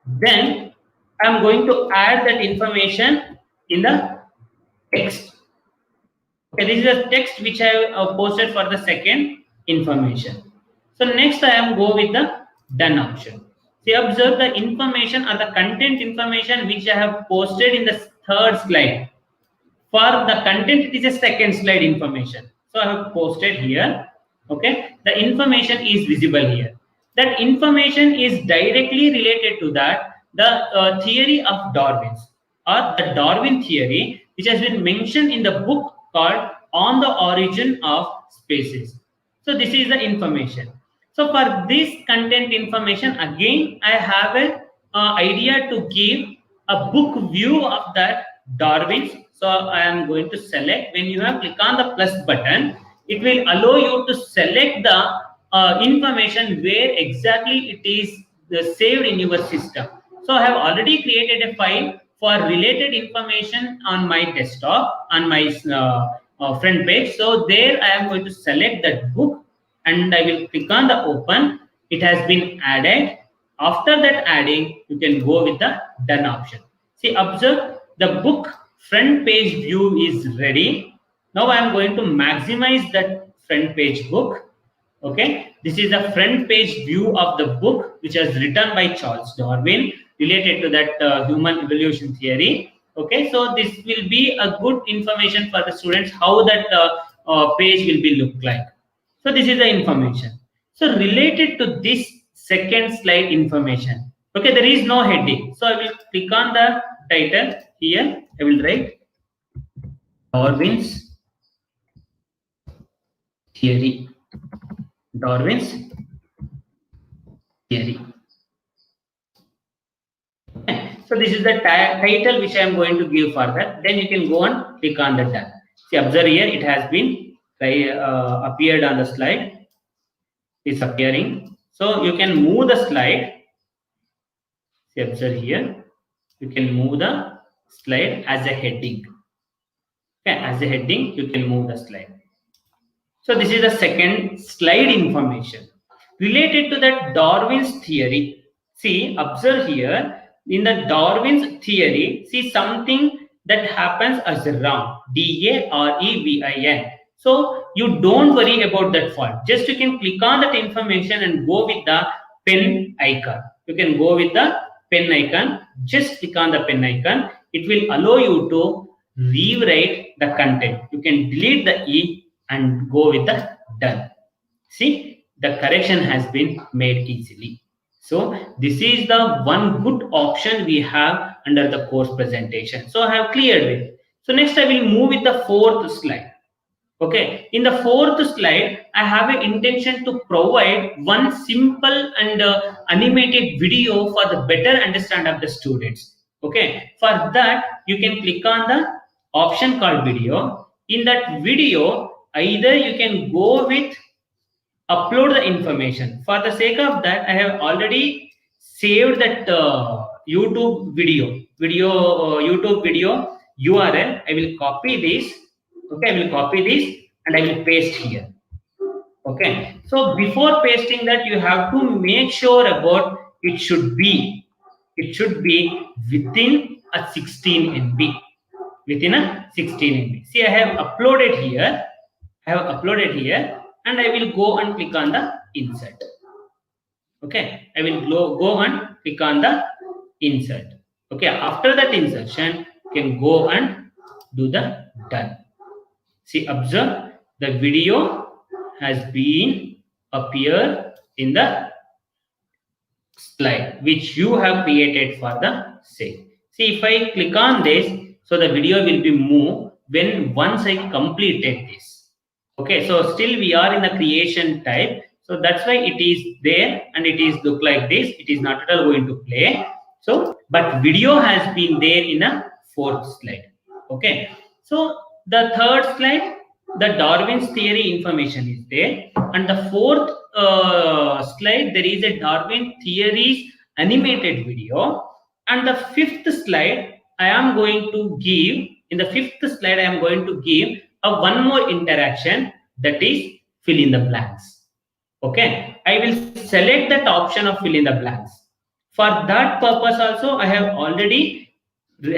Then I am going to add that information in the text. Okay, this is the text which I have posted for the second information. So next I am go with the done option. See, observe the information or the content information which I have posted in the third slide. For the content, it is a second slide information. So I have posted here. Okay, the information is visible here. That information is directly related to that, the theory of Darwin's, or the Darwin theory, which has been mentioned in the book called On the Origin of Species. So this is the information. So for this content information, again, I have a idea to give a book view of that Darwin's. So I am going to select. When you have click on the plus button, it will allow you to select the information where exactly it is saved in your system. So I have already created a file for related information on my desktop, on my front page. So there I am going to select that book and I will click on the open. It has been added. After that adding, you can go with the done option. See, observe the book front page view is ready. Now I am going to maximize that front page book. Okay, this is the front page view of the book which is written by Charles Darwin related to that human evolution theory. Okay, so this will be a good information for the students how that page will be look like. So this is the information. So related to this second slide information. Okay, there is no heading. So I will click on the title here. I will write Darwin's theory. Darwin's theory. Okay. So this is the title which I am going to give for that. Then you can go and click on the done. See, observe here, it has been appeared on the slide. It's appearing. So you can move the slide. See, observe here. You can move the slide as a heading. Okay, as a heading, you can move the slide. So this is the second slide information related to that Darwin's theory. See, observe here in the Darwin's theory, see something that happens as round, DAREVIN. So you don't worry about that font. Just you can click on that information and go with the pen icon. You can go with the pen icon. Just click on the pen icon. It will allow you to rewrite the content. You can delete the E and go with the done. See, the correction has been made easily. So this is the one good option we have under the course presentation. So I have cleared it. So next I will move with the fourth slide. Okay, in the fourth slide, I have an intention to provide one simple and animated video for the better understand of the students. Okay, for that you can click on the option called video. In that video, either you can go with upload the information. For the sake of that, I have already saved that YouTube video URL. I will copy this. Okay, I will copy this and I will paste here. Okay, so before pasting that, you have to make sure about it should be within a 16 MB. Within a 16 MB. See, I have uploaded here. And I will go and click on the insert. Okay, I will go and click on the insert. Okay, after that insertion, you can go and do the done. See, observe the video has been appear in the slide which you have created for the same. See, if I click on this, so the video will be moved when once I completed this. Okay, so still we are in the creation type. So that's why it is there and it is look like this. It is not at all going to play. So, but video has been there in a fourth slide. Okay, so the third slide, the Darwin's theory information is there. And the fourth slide, there is a Darwin theories animated video. And the fifth slide, I am going to give, in the fifth slide, I am going to give one more interaction, that is fill in the blanks. Okay, I will select that option of fill in the blanks. For that purpose also, I have already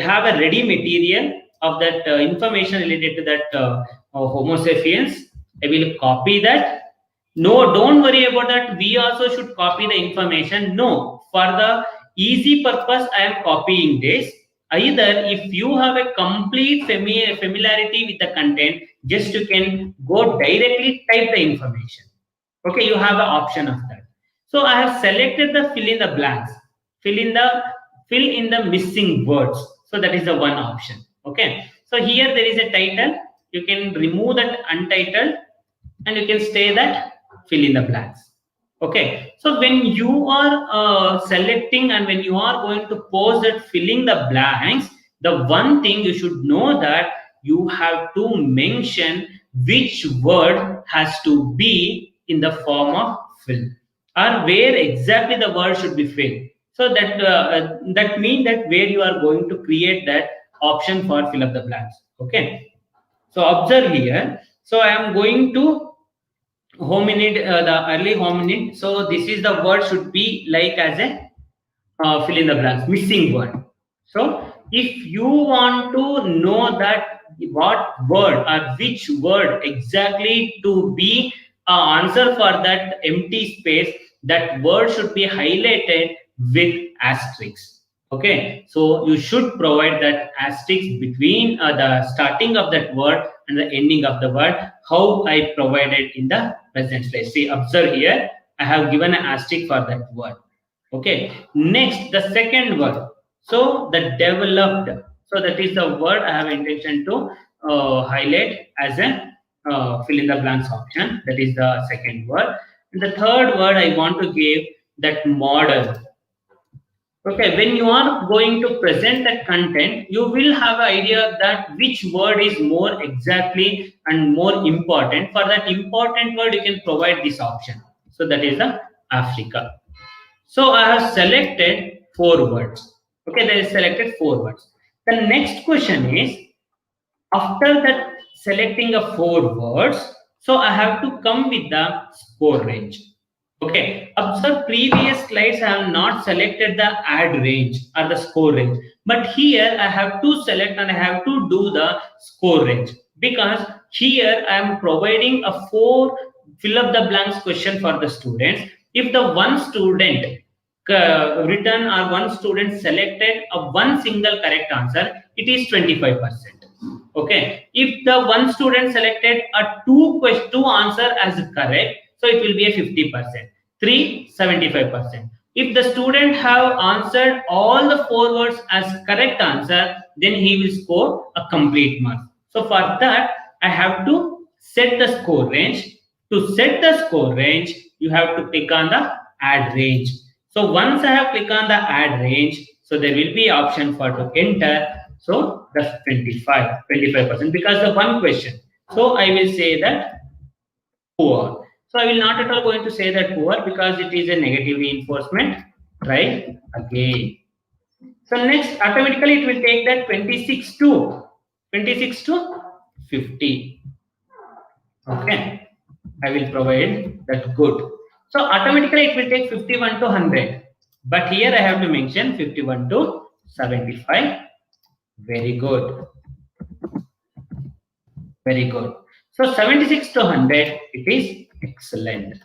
have a ready material of that information related to that Homo sapiens. I will copy that. No, don't worry about that. We also should copy the information. No, for the easy purpose, I am copying this. Either if you have a complete familiarity with the content, just you can go directly type the information. Okay, you have an option of that. So I have selected the fill in the blanks, fill in the missing words. So that is the one option. Okay, so here there is a title. You can remove that untitled and you can stay that fill in the blanks. Okay, so when you are selecting and when you are going to pose that filling the blanks, the one thing you should know that you have to mention which word has to be in the form of fill, or where exactly the word should be filled. So that means that where you are going to create that option for fill up the blanks. Okay, so observe here. So I am going to hominid, the early hominid. So this is the word should be like as a fill in the blanks, missing word. So if you want to know that what word or which word exactly to be answer for that empty space, that word should be highlighted with asterisks. Okay, so you should provide that asterisk between the starting of that word and the ending of the word, how I provided in the present slide. See, observe here, I have given an asterisk for that word. Okay, next the second word. So the developed. So that is the word I have intention to highlight as a fill in the blanks option. That is the second word. And the third word I want to give that model. Okay, when you are going to present that content, you will have an idea that which word is more exactly and more important. For that important word, you can provide this option. So that is the Africa. So I have selected 4 words. Okay, there is selected 4 words. The next question is, after that selecting of 4 words, so I have to come with the score range. Okay, observe previous slides, I have not selected the add range or the score range, but here I have to select and I have to do the score range, because here I am providing a 4 fill up the blanks question for the students. If the one student written or one student selected a one single correct answer, it is 25%. Okay, if the one student selected a two answer as correct, so it will be a 50%. 3, 75%. If the student have answered all the 4 words as correct answer, then he will score a complete mark. So for that, I have to set the score range. To set the score range, you have to click on the add range. So once I have clicked on the add range, so there will be option for to enter. So that's 25%, because the one question. So I will say that poor. So I will not at all going to say that poor, because it is a negative reinforcement. Try again. So next, automatically it will take that 26 to 50. Okay, I will provide that good. So automatically it will take 51 to 100. But here I have to mention 51 to 75. Very good. Very good. So 76 to 100, it is excellent.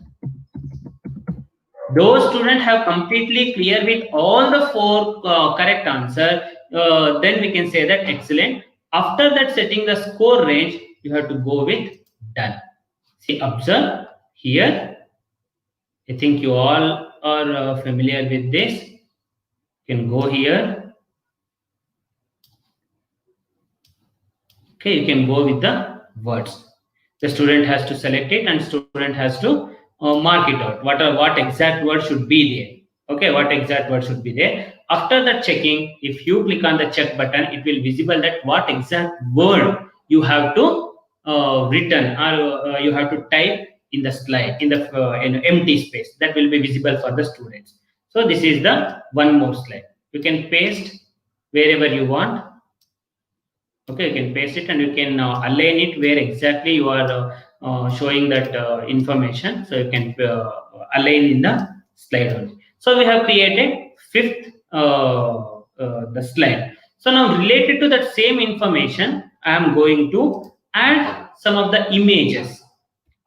Those students have completely clear with all the 4 correct answer, then we can say that excellent. After that, setting the score range, you have to go with done. See, observe here. I think you all are familiar with this. You can go here. Okay, you can go with the words. The student has to select it and student has to mark it out. What exact word should be there. Okay, what exact word should be there. After that checking, if you click on the check button, it will visible that what exact word you have to written or you have to type in the slide, in the empty space. That will be visible for the students. So this is the one more slide. You can paste wherever you want. Okay, you can paste it and you can align it where exactly you are showing that information. So you can align in the slide only. So we have created 5th the slide. So now related to that same information, I am going to add some of the images.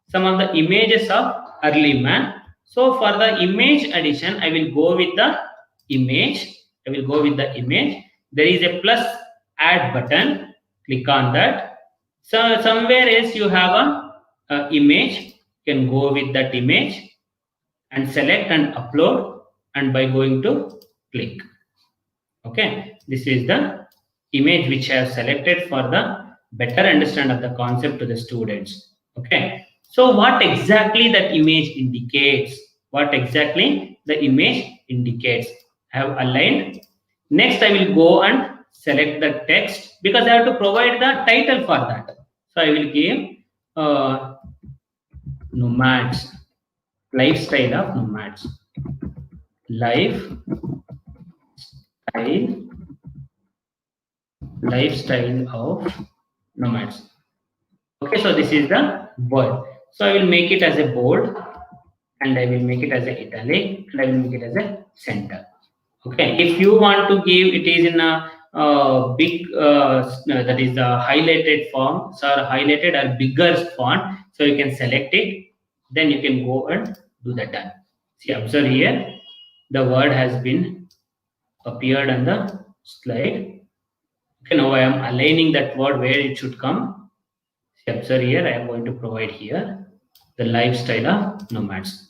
Some of the images of early man. So for the image addition, I will go with the image. I will go with the image. There is a plus add button. Click on that. So somewhere else you have a image. You can go with that image and select and upload, and by going to click. Okay, this is the image which I have selected for the better understand of the concept to the students. Okay, So what exactly that image indicates? What exactly the image indicates? I have aligned. Next, I will go and select the text because I have to provide the title for that. So I will give nomads, lifestyle of nomads, lifestyle of nomads. Okay, so this is the word. So I will make it as a bold, and I will make it as a italic, and I will make it as a center. Okay, if you want to give it is in a big that is the highlighted font, so highlighted or bigger font, so you can select it, then you can go and do the done. See, observe here, the word has been appeared on the slide. Okay, now I am aligning that word where it should come. See, observe here, I am going to provide here the lifestyle of nomads.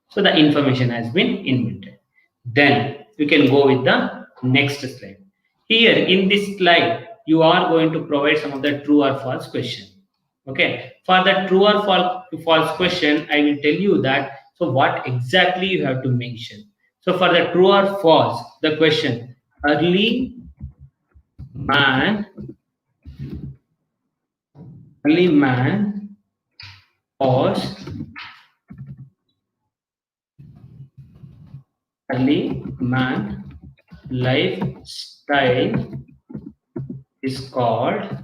So the information has been invented. Then you can go with the next slide. Here in this slide, you are going to provide some of the true or false question. Okay, for the true or false question, I will tell you that. So what exactly you have to mention. So for the true or false, the question: early man was early man lifestyle is called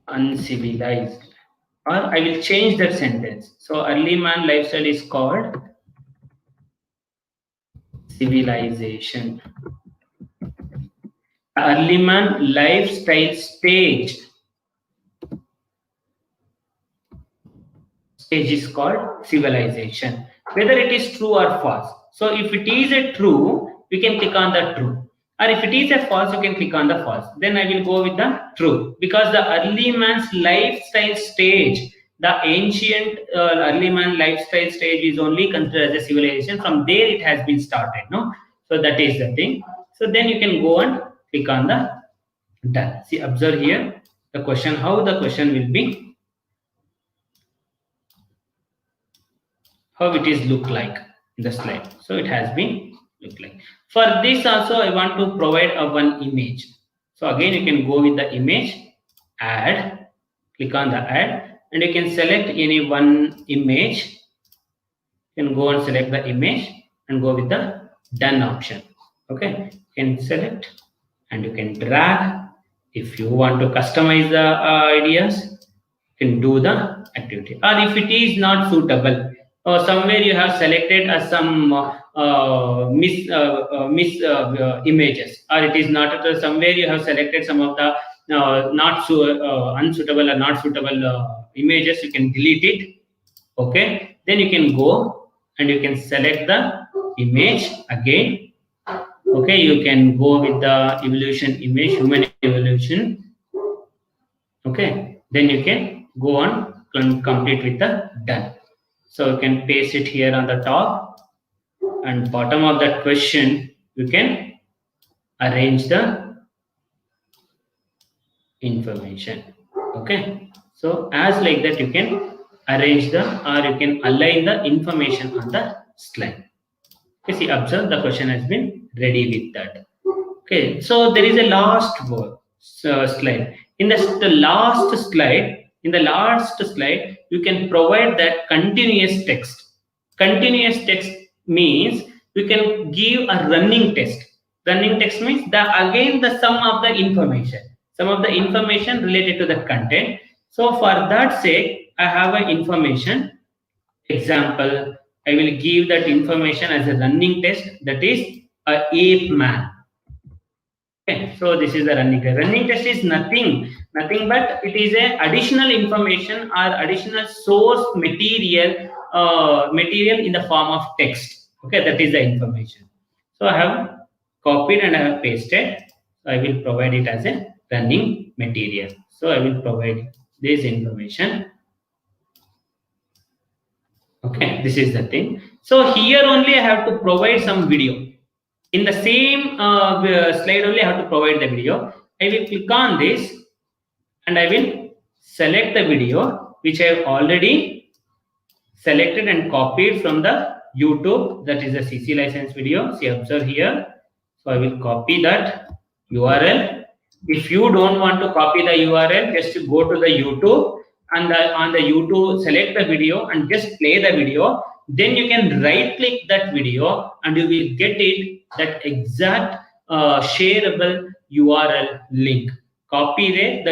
uncivilized. Or I will change that sentence. So early man lifestyle is called civilization. Early man lifestyle stage is called civilization. Whether it is true or false. So if it is a true, we can click on the true. Or if it is a false, you can click on the false. Then I will go with the true. Because the early man's lifestyle stage, the ancient early man lifestyle stage is only considered as a civilization. From there it has been started. No, so that is the thing. So then you can go and click on the done. See, observe here the question, how the question will be. How it is look like in the slide. So it has been look like. For this also I want to provide a one image. So again you can go with the image, add, click on the add, and you can select any one image. You can go and select the image and go with the done option. Okay, you can select and you can drag. If you want to customize the ideas, you can do the activity. Or if it is not suitable, or somewhere you have selected as some images, or it is not somewhere you have selected some of the unsuitable or not suitable images, you can delete it. Okay, then you can go and you can select the image again. Okay, you can go with the evolution image, human evolution. Okay, then you can go on complete with the done. So you can paste it here on the top, and bottom of that question you can arrange the information. Okay, so as like that you can arrange the, or you can align the information on the slide. Okay, see, observe the question has been ready with that. Okay, so there is a last word slide. In the last slide, you can provide that continuous text. Continuous text means you can give a running text. Running text means again the sum of the information related to the content. So for that sake, I have an information example. I will give that information as a running text, that is a ape man. Okay, so this is the running test. Running test is nothing but it is a additional information or additional source material in the form of text. Okay, that is the information. So I have copied and I have pasted. So I will provide it as a running material. So I will provide this information. Okay, this is the thing. So here only I have to provide some video. In the same slide only I have to provide the video. I will click on this and I will select the video which I have already selected and copied from the YouTube, that is a CC license video. See, observe here. So I will copy that URL. If you don't want to copy the URL, just go to the YouTube and on the YouTube select the video and just play the video. Then you can right click that video and you will get it, that exact shareable URL link. Copy the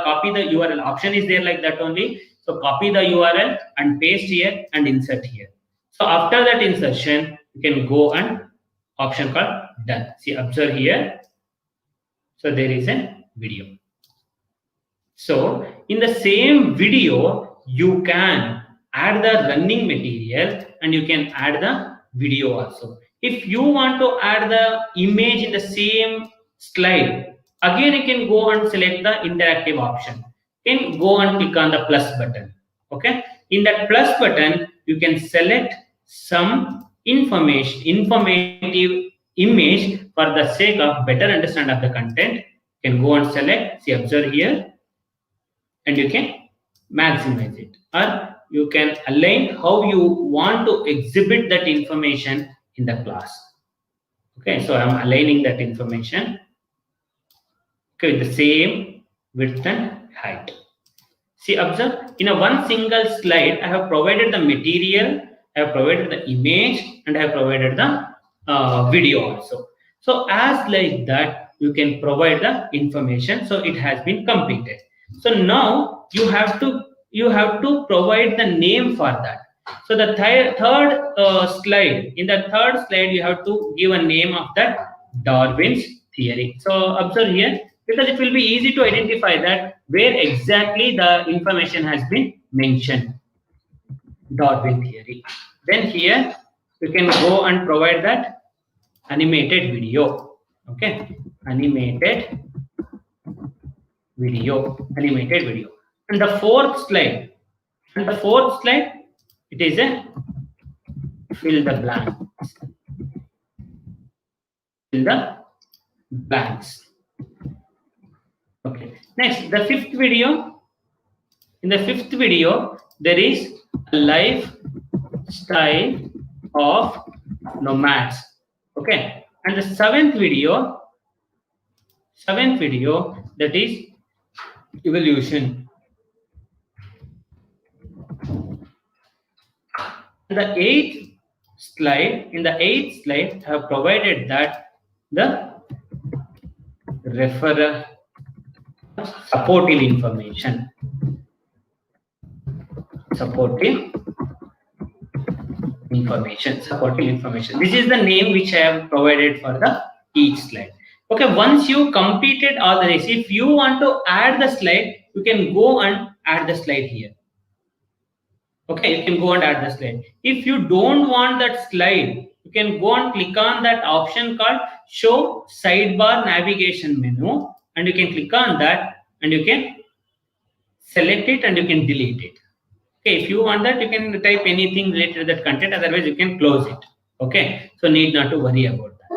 copy the URL option is there like that only. So copy the URL and paste here and insert here. So after that insertion, you can go and option called done. See, observe here. So there is a video. So in the same video, you can add the running material and you can add the video also. If you want to add the image in the same slide, again you can go and select the interactive option. You can go and click on the plus button. Okay. In that plus button, you can select some informative image for the sake of better understand of the content. You can go and select, see, observe here, and you can maximize it, or you can align how you want to exhibit that information in the class. Okay, so I'm aligning that information, okay, with the same width and height. See, observe, in a one single slide, I have provided the material, I have provided the image, and I have provided the video also. So as like that, you can provide the information. So it has been completed. So now you have to provide the name for that. So the third slide, in the third slide, you have to give a name of that Darwin's theory. So observe here, because it will be easy to identify that where exactly the information has been mentioned. Darwin theory. Then here you can go and provide that animated video. Okay, animated video. And the fourth slide, it is a fill the blanks. Fill the blanks. Okay. Next, the fifth video. In the fifth video, there is a lifestyle of nomads. Okay. And the seventh video, that is evolution. In the eighth slide, I have provided that the referral supportive information. Supportive information. This is the name which I have provided for the each slide. Okay, once you completed all this, if you want to add the slide, you can go and add the slide here. Okay, you can go and add the slide. If you don't want that slide, you can go and click on that option called show sidebar navigation menu, and you can click on that and you can select it and you can delete it. Okay, if you want that, you can type anything related to that content, otherwise you can close it. Okay, so need not to worry about that.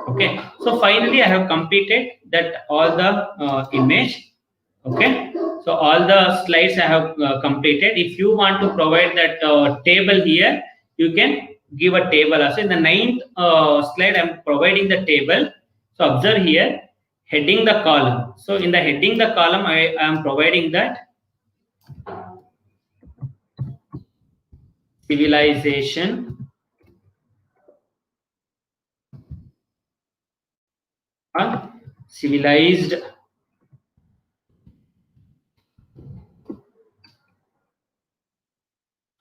Okay, so finally I have completed that all the image. Okay, so all the slides I have completed. If you want to provide that table here, you can give a table also. In the ninth slide, I am providing the table. So observe here, heading the column. So in the heading the column, I am providing that civilization or civilized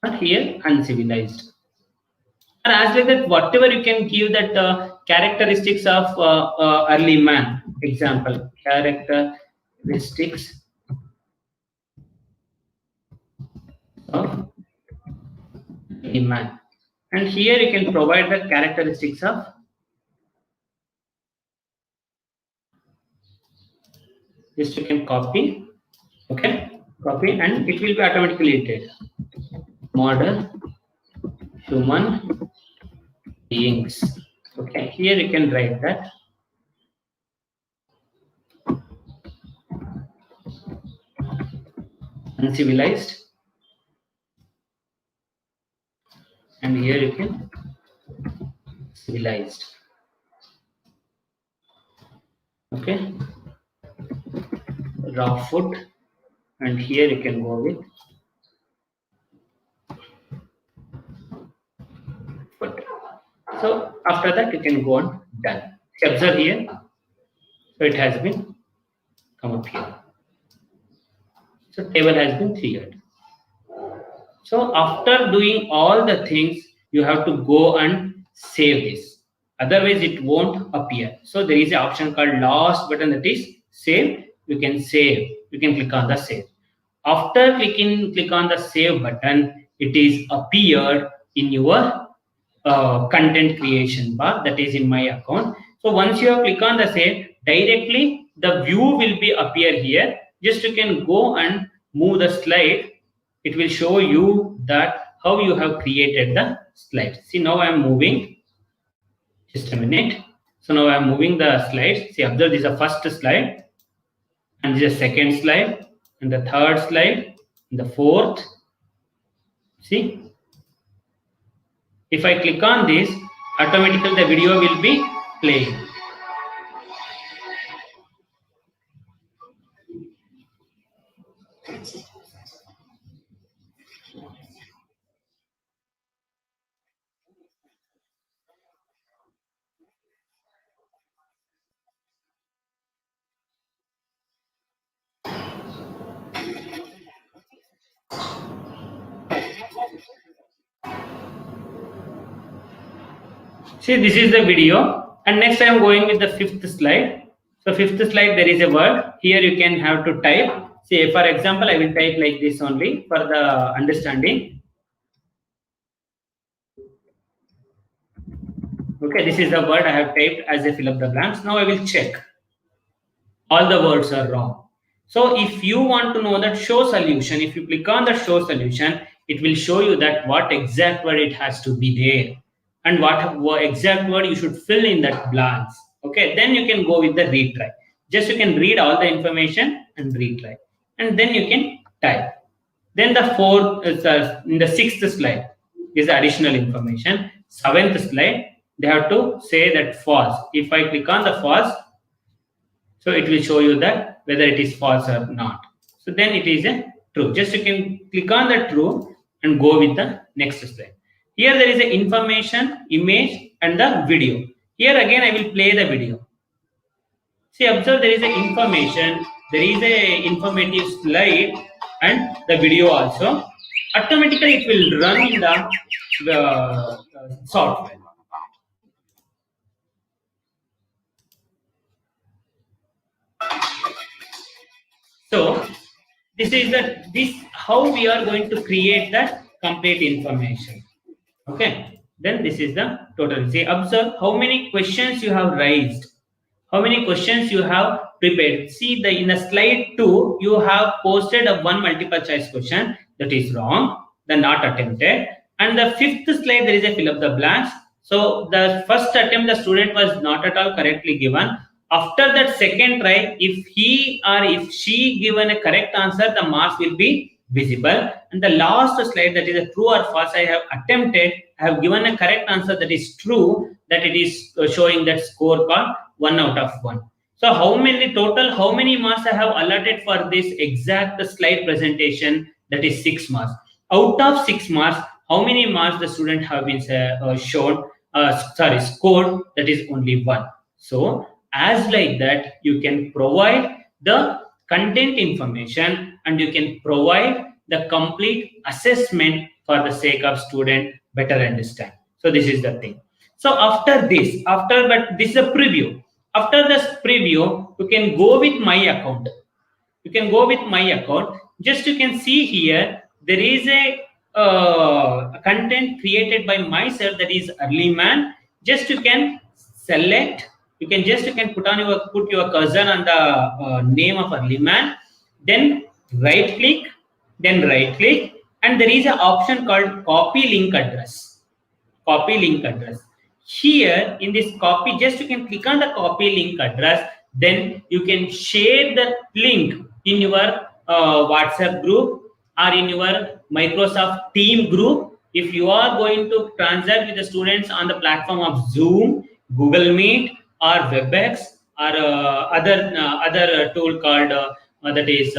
or here uncivilized. And as like that, whatever you can give that characteristics of early man. Example, characteristics of early man. And here you can provide the characteristics of just you can copy. Okay, copy and it will be automatically edited. Modern human beings. Okay, here you can write that uncivilized, and here you can civilized. Okay, raw food, and here you can go with food. So after that you can go on done. Observe here. So it has been come up here. So table has been cleared. So after doing all the things, you have to go and save this. Otherwise, it won't appear. So there is an option called last button, that is save. You can save. You can click on the save. After click on the save button, it is appeared in your content creation bar, that is in my account. So once you have click on the save, directly the view will be appear here. Just you can go and move the slide. It will show you that how you have created the slide. See, now I am moving. Just a minute. So now I am moving the slides. See, observe, this is the first slide, and this is the second slide, and the third slide, and the fourth. See, if I click on this, automatically the video will be playing. See, this is the video, and next I am going with the fifth slide. So fifth slide, there is a word. Here you can have to type. See, for example, I will type like this only for the understanding. Okay, this is the word I have typed as a fill up the blanks. Now I will check. All the words are wrong. So if you want to know that show solution, if you click on the show solution, it will show you that what exact word it has to be there, and what exact word you should fill in that blanks. Okay, then you can go with the retry. Just you can read all the information and retry, and then you can type. Then the fourth is in the sixth slide is additional information. Seventh slide, they have to say that false. If I click on the false, so it will show you that whether it is false or not. So then it is a true. Just you can click on the true and go with the next slide. Here there is a information, image, and the video. Here again I will play the video. See, observe, there is a information, there is a informative slide, and the video also. Automatically it will run in the software. So this is how we are going to create that complete information. Okay, then this is the total. See, observe how many questions you have raised, how many questions you have prepared. See, in the slide 2, you have posted a one multiple choice question that is wrong, the not attempted, and the fifth slide there is a fill up the blanks. So the first attempt the student was not at all correctly given. After that second try, if he or if she given a correct answer, the marks will be visible. And the last slide, that is a true or false, I have attempted, I have given a correct answer that is true, that it is showing that score called 1 out of 1. So how many marks I have allotted for this exact slide presentation, that is 6 marks. Out of 6 marks, how many marks the student have been scored, that is only 1. So as like that, you can provide the content information and you can provide the complete assessment for the sake of student better understand. So this is the thing. So after this is a preview. After this preview, you can go with my account. You can go with my account. Just you can see here, there is a content created by myself, that is early man. Just you can select. You can put your cursor on the name of early man, then right click, and there is an option called copy link address. Copy link address. Here in this copy, just you can click on the copy link address, then you can share the link in your WhatsApp group, or in your Microsoft team group. If you are going to transact with the students on the platform of Zoom, Google Meet, or WebEx, or other tool called that is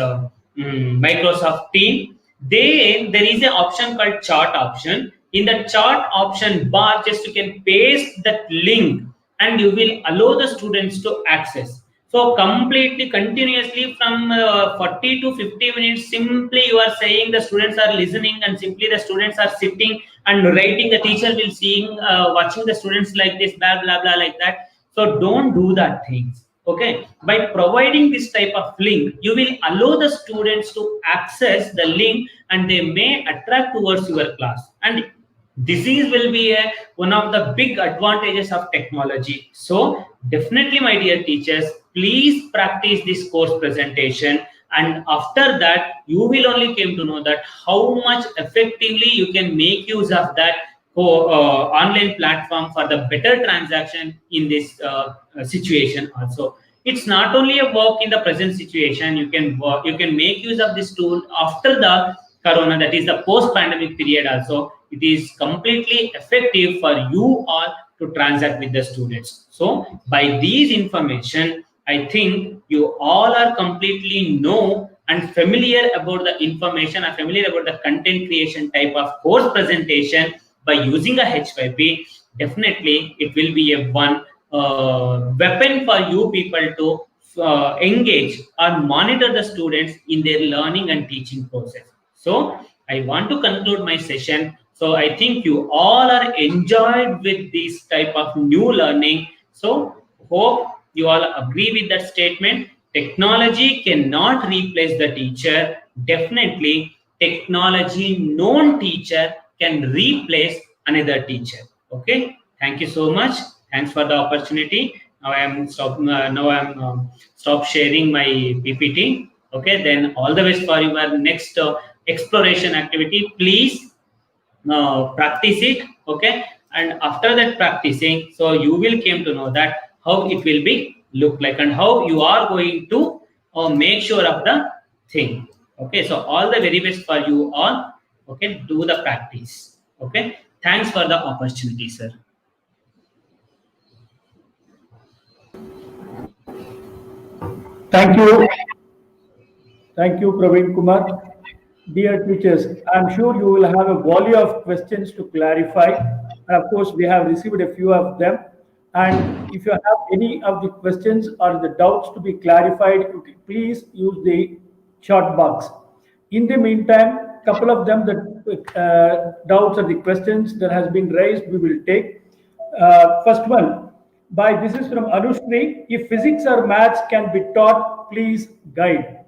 Microsoft Team, there is an option called chat option. In the chat option bar, just you can paste that link and you will allow the students to access. So completely continuously from 40 to 50 minutes, simply you are saying the students are listening, and simply the students are sitting and writing. The teacher will seeing watching the students like this, blah blah blah, like that. So don't do that things. Okay, by providing this type of link, you will allow the students to access the link and they may attract towards your class. And this will be one of the big advantages of technology. So definitely, my dear teachers, please practice this course presentation, and after that you will only came to know that how much effectively you can make use of that online platform for the better transaction in this situation. Also, it's not only a work in the present situation. You can make use of this tool after the corona, that is the post pandemic period. Also, it is completely effective for you all to transact with the students. So by these information, I think you all are completely know and familiar about the information, are familiar about the content creation type of course presentation by using a H5P. Definitely it will be a one weapon for you people to engage or monitor the students in their learning and teaching process. So I want to conclude my session. So I think you all are enjoyed with this type of new learning. So hope you all agree with that statement. Technology cannot replace the teacher. Definitely, technology known teacher can replace another teacher. Okay. Thank you so much. Thanks for the opportunity. Now I'm stop sharing my PPT. Okay. Then all the best for your next exploration activity. Please practice it. Okay. And after that practicing, so you will came to know that how it will be look like and how you are going to make sure of the thing. Okay. So all the very best for you all. Okay. Do the practice. Okay. Thanks for the opportunity, sir. Thank you. Thank you, Praveen Kumar. Dear teachers, I'm sure you will have a volley of questions to clarify. And of course, we have received a few of them. And if you have any of the questions or the doubts to be clarified, please use the chat box. In the meantime, couple of them, the doubts or the questions that has been raised, we will take. First one, this is from Anushri. If physics or maths can be taught, please guide.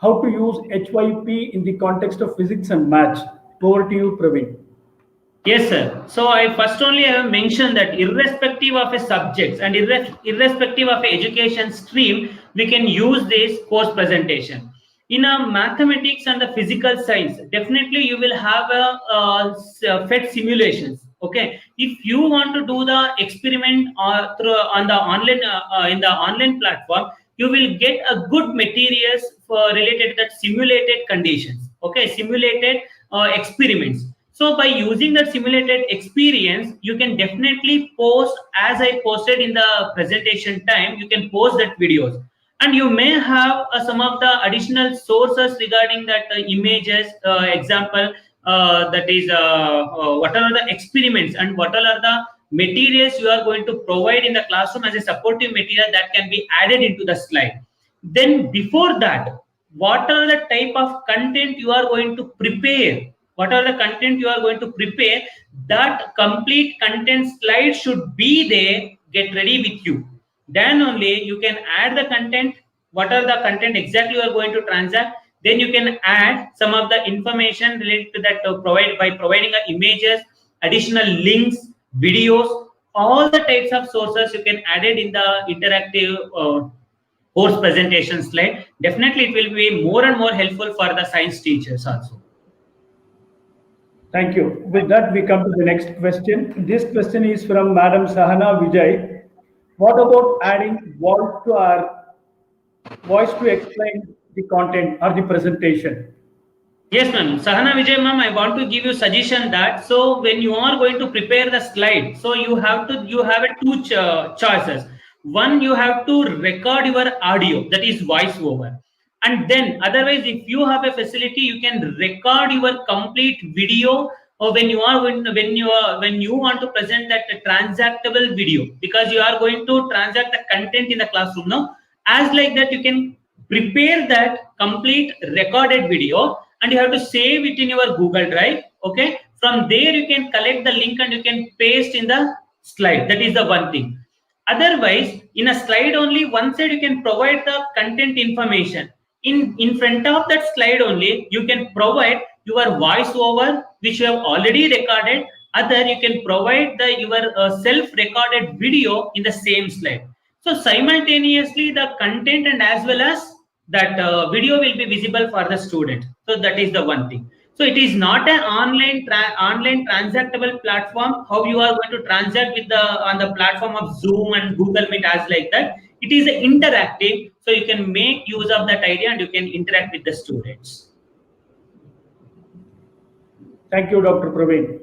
How to use H5P in the context of physics and maths. Over to you, Praveen. Yes, sir. So I first only have mentioned that irrespective of a subject and irrespective of a education stream, we can use this course presentation. In a mathematics and the physical science, definitely you will have a FET simulations. Okay, if you want to do the experiment on the online in the online platform, you will get a good materials for related to that simulated conditions. Okay, simulated experiments. So by using that simulated experience, you can definitely post, as I posted in the presentation time, you can post that videos. And you may have some of the additional sources regarding that images, example, that is what are the experiments and what are the materials you are going to provide in the classroom as a supportive material that can be added into the slide. Then before that, what are the type of content you are going to prepare? What are the content you are going to prepare? That complete content slide should be there, get ready with you. Then only you can add the content. What are the content exactly you are going to transact? Then you can add some of the information related to that by providing images, additional links, videos, all the types of sources you can add it in the interactive course presentation slide. Definitely it will be more and more helpful for the science teachers also. Thank you. With that, we come to the next question. This question is from Madam Sahana Vijay. What about adding voice to explain the content or the presentation? Yes, ma'am. Sahana Vijay, ma'am, I want to give you suggestion that so when you are going to prepare the slide, so you have a two choices. One, you have to record your audio, that is voice over, and then otherwise, if you have a facility, you can record your complete video. Or when you want to present that transactable video, because you are going to transact the content in the classroom now. As like that, you can prepare that complete recorded video and you have to save it in your Google Drive. Okay, from there you can collect the link and you can paste in the slide. That is the one thing. Otherwise, in a slide only one side you can provide the content information. In front of that slide only you can provide your voice over which you have already recorded. Other, you can provide your self recorded video in the same slide. So simultaneously the content and as well as that video will be visible for the student. So that is the one thing. So it is not an online transactable platform. How you are going to transact with the on the platform of Zoom and Google Meet as like that. It is interactive, so you can make use of that idea and you can interact with the students. Thank you, Dr. Praveen.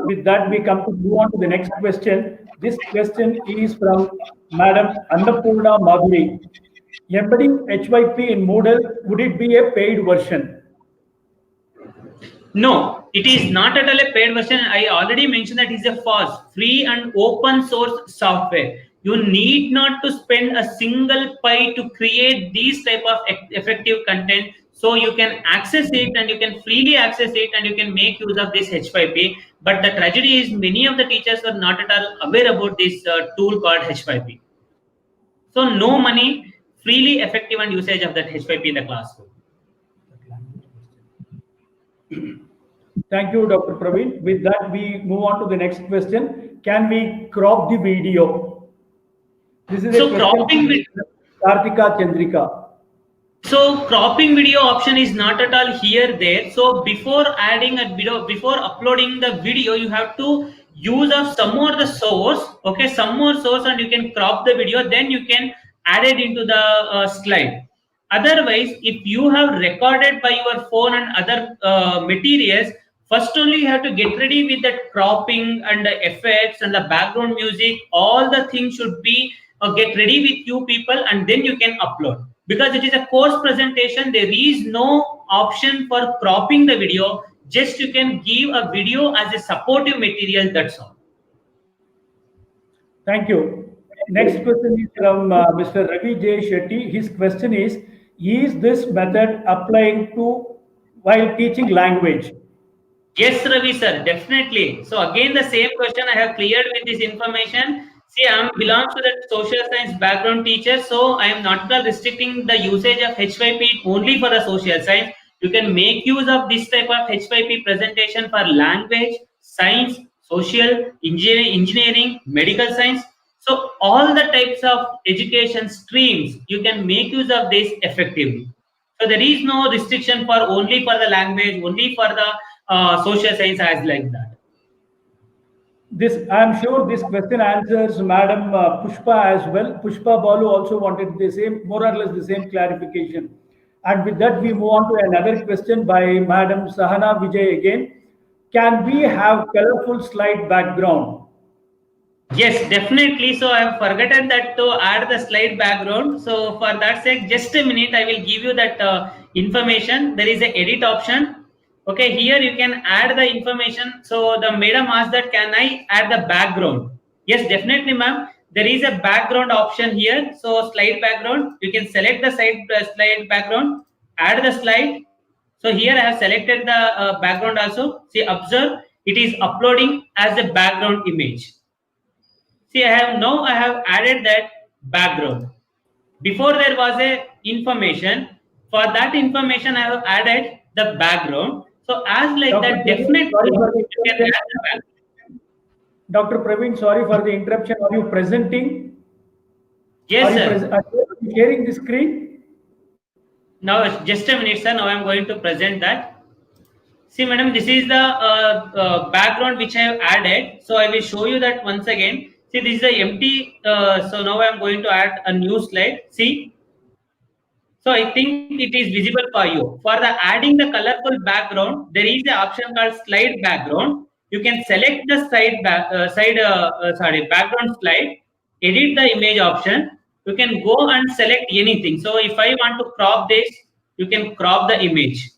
With that, we come to move on to the next question. This question is from Madam Annapurna Madhuri. Embedding H5P in Moodle, would it be a paid version? No, it is not at all a paid version. I already mentioned that it is a FOSS, free and open source software. You need not to spend a single pie to create these type of effective content. So you can access it and you can freely access it and you can make use of this H5P. But the tragedy is many of the teachers are not at all aware about this tool called H5P. So no money, freely effective and usage of that H5P in the classroom. Thank you, Dr. Praveen. With that, we move on to the next question. Can we crop the video? This is so cropping video. Kartika Chandrika. So cropping video option is not at all here there. So before adding a video, before uploading the video, you have to use of some more the source. Okay, some more source, and you can crop the video. Then you can add it into the slide. Otherwise, if you have recorded by your phone and other materials, first only you have to get ready with that cropping and the effects and the background music. All the things should be get ready with you people, and then you can upload. Because it is a course presentation, there is no option for cropping the video. Just you can give a video as a supportive material. That's all. Thank you. Next question is from Mr. Ravi J. Shetty. His question is this method applying to while teaching language? Yes, Ravi sir, definitely. So again, the same question I have cleared with this information. See, I belongs to the social science background teacher, so I am not restricting the usage of H5P only for the social science. You can make use of this type of H5P presentation for language, science, social, engineering, medical science. So all the types of education streams, you can make use of this effectively. So there is no restriction for only for the language, only for the social science as like that. I am sure this question answers Madam Pushpa as well. Pushpa Balu also wanted the same, more or less the same clarification. And with that, we move on to another question by Madam Sahana Vijay again. Can we have colorful slide background? Yes, definitely. So I have forgotten that to add the slide background. So for that sake, just a minute, I will give you that information. There is an edit option. Okay, here you can add the information. So the madam asked that, can I add the background? Yes, definitely, ma'am. There is a background option here. So slide background, you can select the slide background, add the slide. So here I have selected the background also. See, observe, it is uploading as a background image. See, I have added that background. Before there was a information. For that information, I have added the background. So as like Dr. that, definitely you can add the background. Dr. Praveen, sorry for the interruption. Are you presenting? Yes, sir. Are you sharing the screen? Now, just a minute, sir. Now I am going to present that. See, madam, this is the background which I have added. So I will show you that once again. See, this is the empty. So now I am going to add a new slide. See. So I think it is visible for you. For the adding the colorful background, there is an option called slide background. You can select the background slide, edit the image option. You can go and select anything. So if I want to crop this, you can crop the image.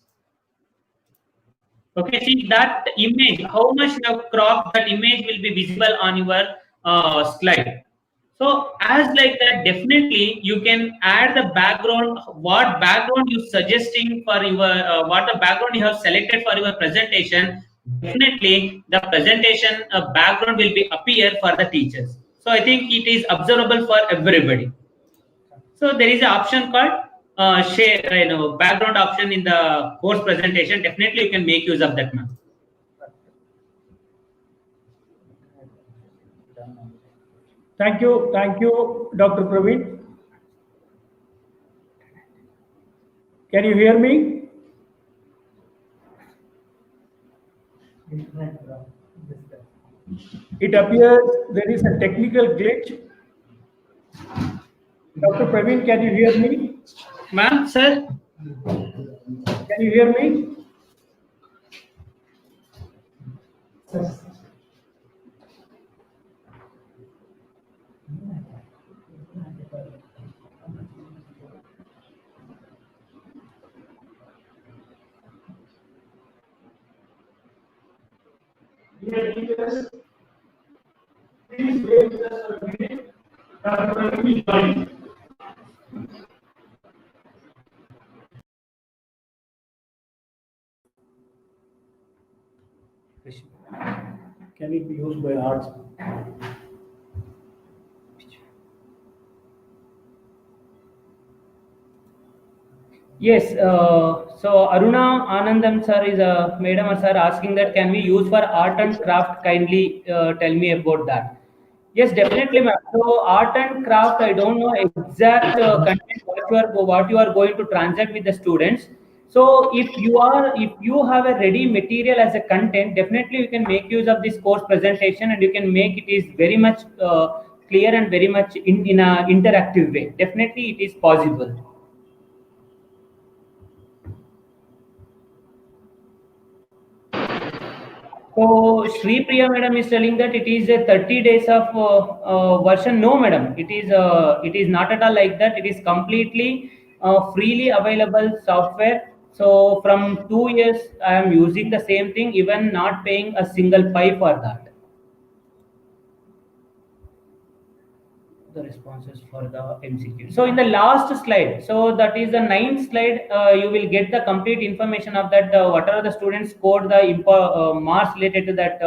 Okay, see that image, how much you have cropped, that image will be visible on your slide. So as like that, definitely you can add the background, what background you suggesting for your, what the background you have selected for your presentation. Definitely the presentation background will be appear for the teachers. So I think it is observable for everybody. So there is an option called share, background option in the course presentation. Definitely you can make use of that, ma'am. Thank you, Dr. Praveen. Can you hear me? It appears there is a technical glitch. Dr. Praveen, can you hear me? Ma'am, sir? Can you hear me? Dear teachers, please bear with us for a minute. Dr. Praveen is joining. Can it be used by arts? Yes, so Aruna Anandam sir is a madam or sir asking that can we use for art and craft? Kindly tell me about that. Yes, definitely, ma'am. So art and craft, I don't know exact content what you are going to transact with the students. So if you have a ready material as a content, definitely you can make use of this course presentation and you can make it is very much clear and very much in a interactive way. Definitely, it is possible. So Shri Priya madam is telling that it is a 30 days of version. No, madam, it is not at all like that. It is completely freely available software. So from 2 years, I am using the same thing, even not paying a single pie for that. The responses for the MCQ. So in the last slide, so that is the 9th slide, you will get the complete information of that, whatever the students scored, the marks related to that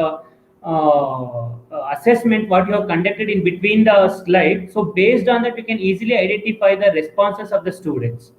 assessment, what you have conducted in between the slide. So based on that, you can easily identify the responses of the students.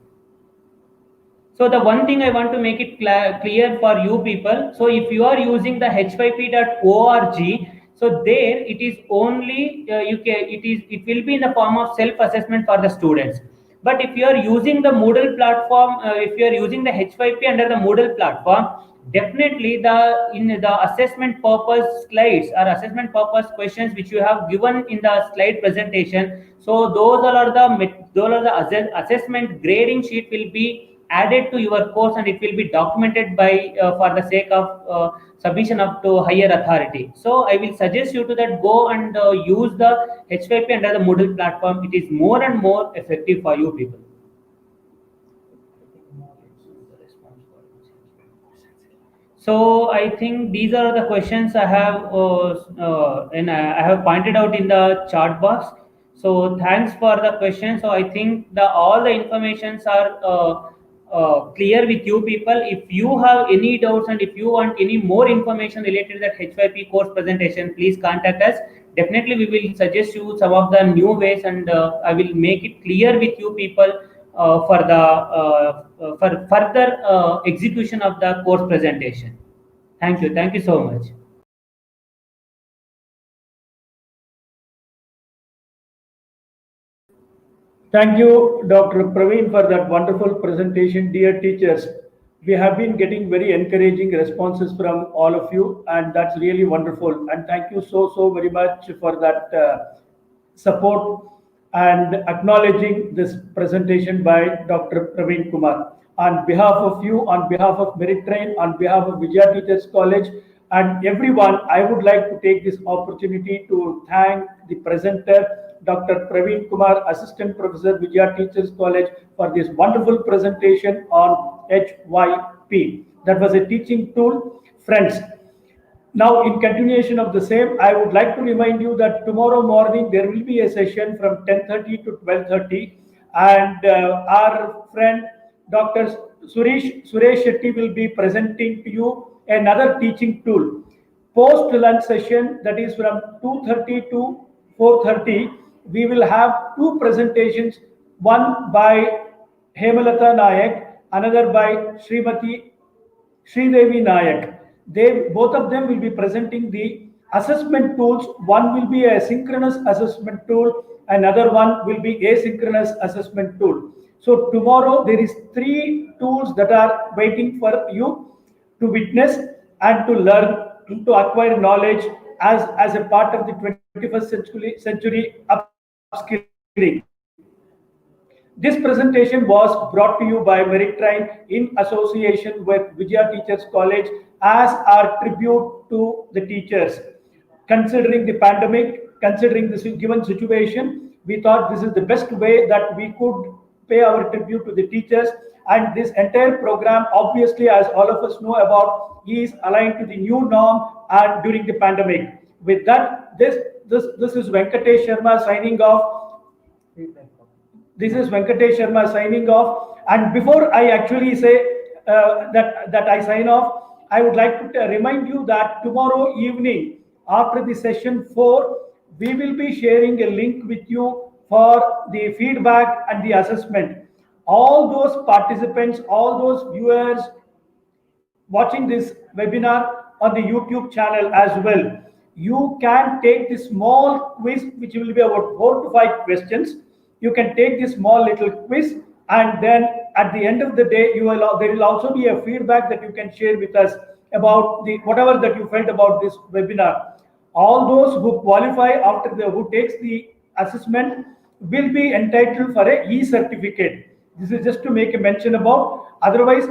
So the one thing I want to make it clear for you people. So if you are using the h5p.org, so there it is only it will be in the form of self-assessment for the students. But if you are using the Moodle platform, if you are using the H5P under the Moodle platform, definitely the assessment purpose slides or assessment purpose questions which you have given in the slide presentation. So those are the assessment grading sheet will be added to your course and it will be documented by for the sake of submission up to higher authority. So I will suggest you to that go and use the H5P under the Moodle platform. It is more and more effective for you people. So I think these are the questions I have and I have pointed out in the chat box. So thanks for the question. So I think all the informations are clear with you people. If you have any doubts and if you want any more information related to that H5P course presentation, please contact us. Definitely we will suggest you some of the new ways and I will make it clear with you people for further execution of the course presentation. Thank you so much. Thank you, Dr. Praveen, for that wonderful presentation. Dear teachers, we have been getting very encouraging responses from all of you, and that's really wonderful. And thank you so very much for that support. and acknowledging this presentation by Dr. Praveen Kumar. On behalf of you, on behalf of Merit Train, on behalf of Vijaya Teachers College, and everyone, I would like to take this opportunity to thank the presenter, Dr. Praveen Kumar, Assistant Professor, Vijaya Teachers College, for this wonderful presentation on H5P. That was a teaching tool. Friends, now, in continuation of the same, I would like to remind you that tomorrow morning there will be a session from 10:30 to 12:30, and our friend Dr. Suresh Shetty will be presenting to you another teaching tool. Post lunch session, that is from 2:30 to 4:30, we will have two presentations, one by Hemalata Nayak, another by Srimati Sridevi Nayak. They both of them will be presenting the assessment tools. One will be a synchronous assessment tool, another one will be asynchronous assessment tool. So tomorrow there is three tools that are waiting for you to witness and to learn, to acquire knowledge as a part of the 21st century upskilling. This presentation was brought to you by Merit Train in association with Vijaya Teachers College as our tribute to the teachers. Considering the pandemic, considering the given situation, we thought this is the best way that we could pay our tribute to the teachers. And this entire program, obviously, as all of us know about, is aligned to the new norm and during the pandemic. With that, this is Venkatesh Sharma signing off. This is Venkatesh Sharma signing off. And before I actually say that I sign off, I would like to remind you that tomorrow evening, after the session 4, we will be sharing a link with you for the feedback and the assessment. All those participants, all those viewers watching this webinar on the YouTube channel as well, you can take this small quiz, which will be about 4 to 5 questions. You can take this small little quiz, and then at the end of the day, there will also be a feedback that you can share with us about the whatever that you felt about this webinar. All those who qualify who takes the assessment will be entitled for a e-certificate. This is just to make a mention about. Otherwise,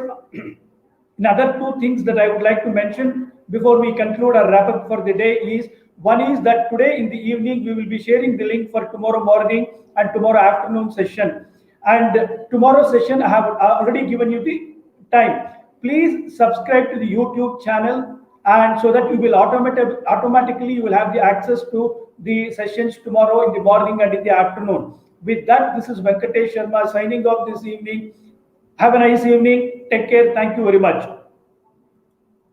another two things that I would like to mention before we conclude our wrap up for the day is, one is that today in the evening we will be sharing the link for tomorrow morning and tomorrow afternoon session. And tomorrow session I have already given you the time. Please subscribe to the YouTube channel, and so that you will automatically you will have the access to the sessions tomorrow in the morning and in the afternoon. With that, this is Venkatesh Sharma signing off this evening. Have a nice evening. Take care. Thank you very much.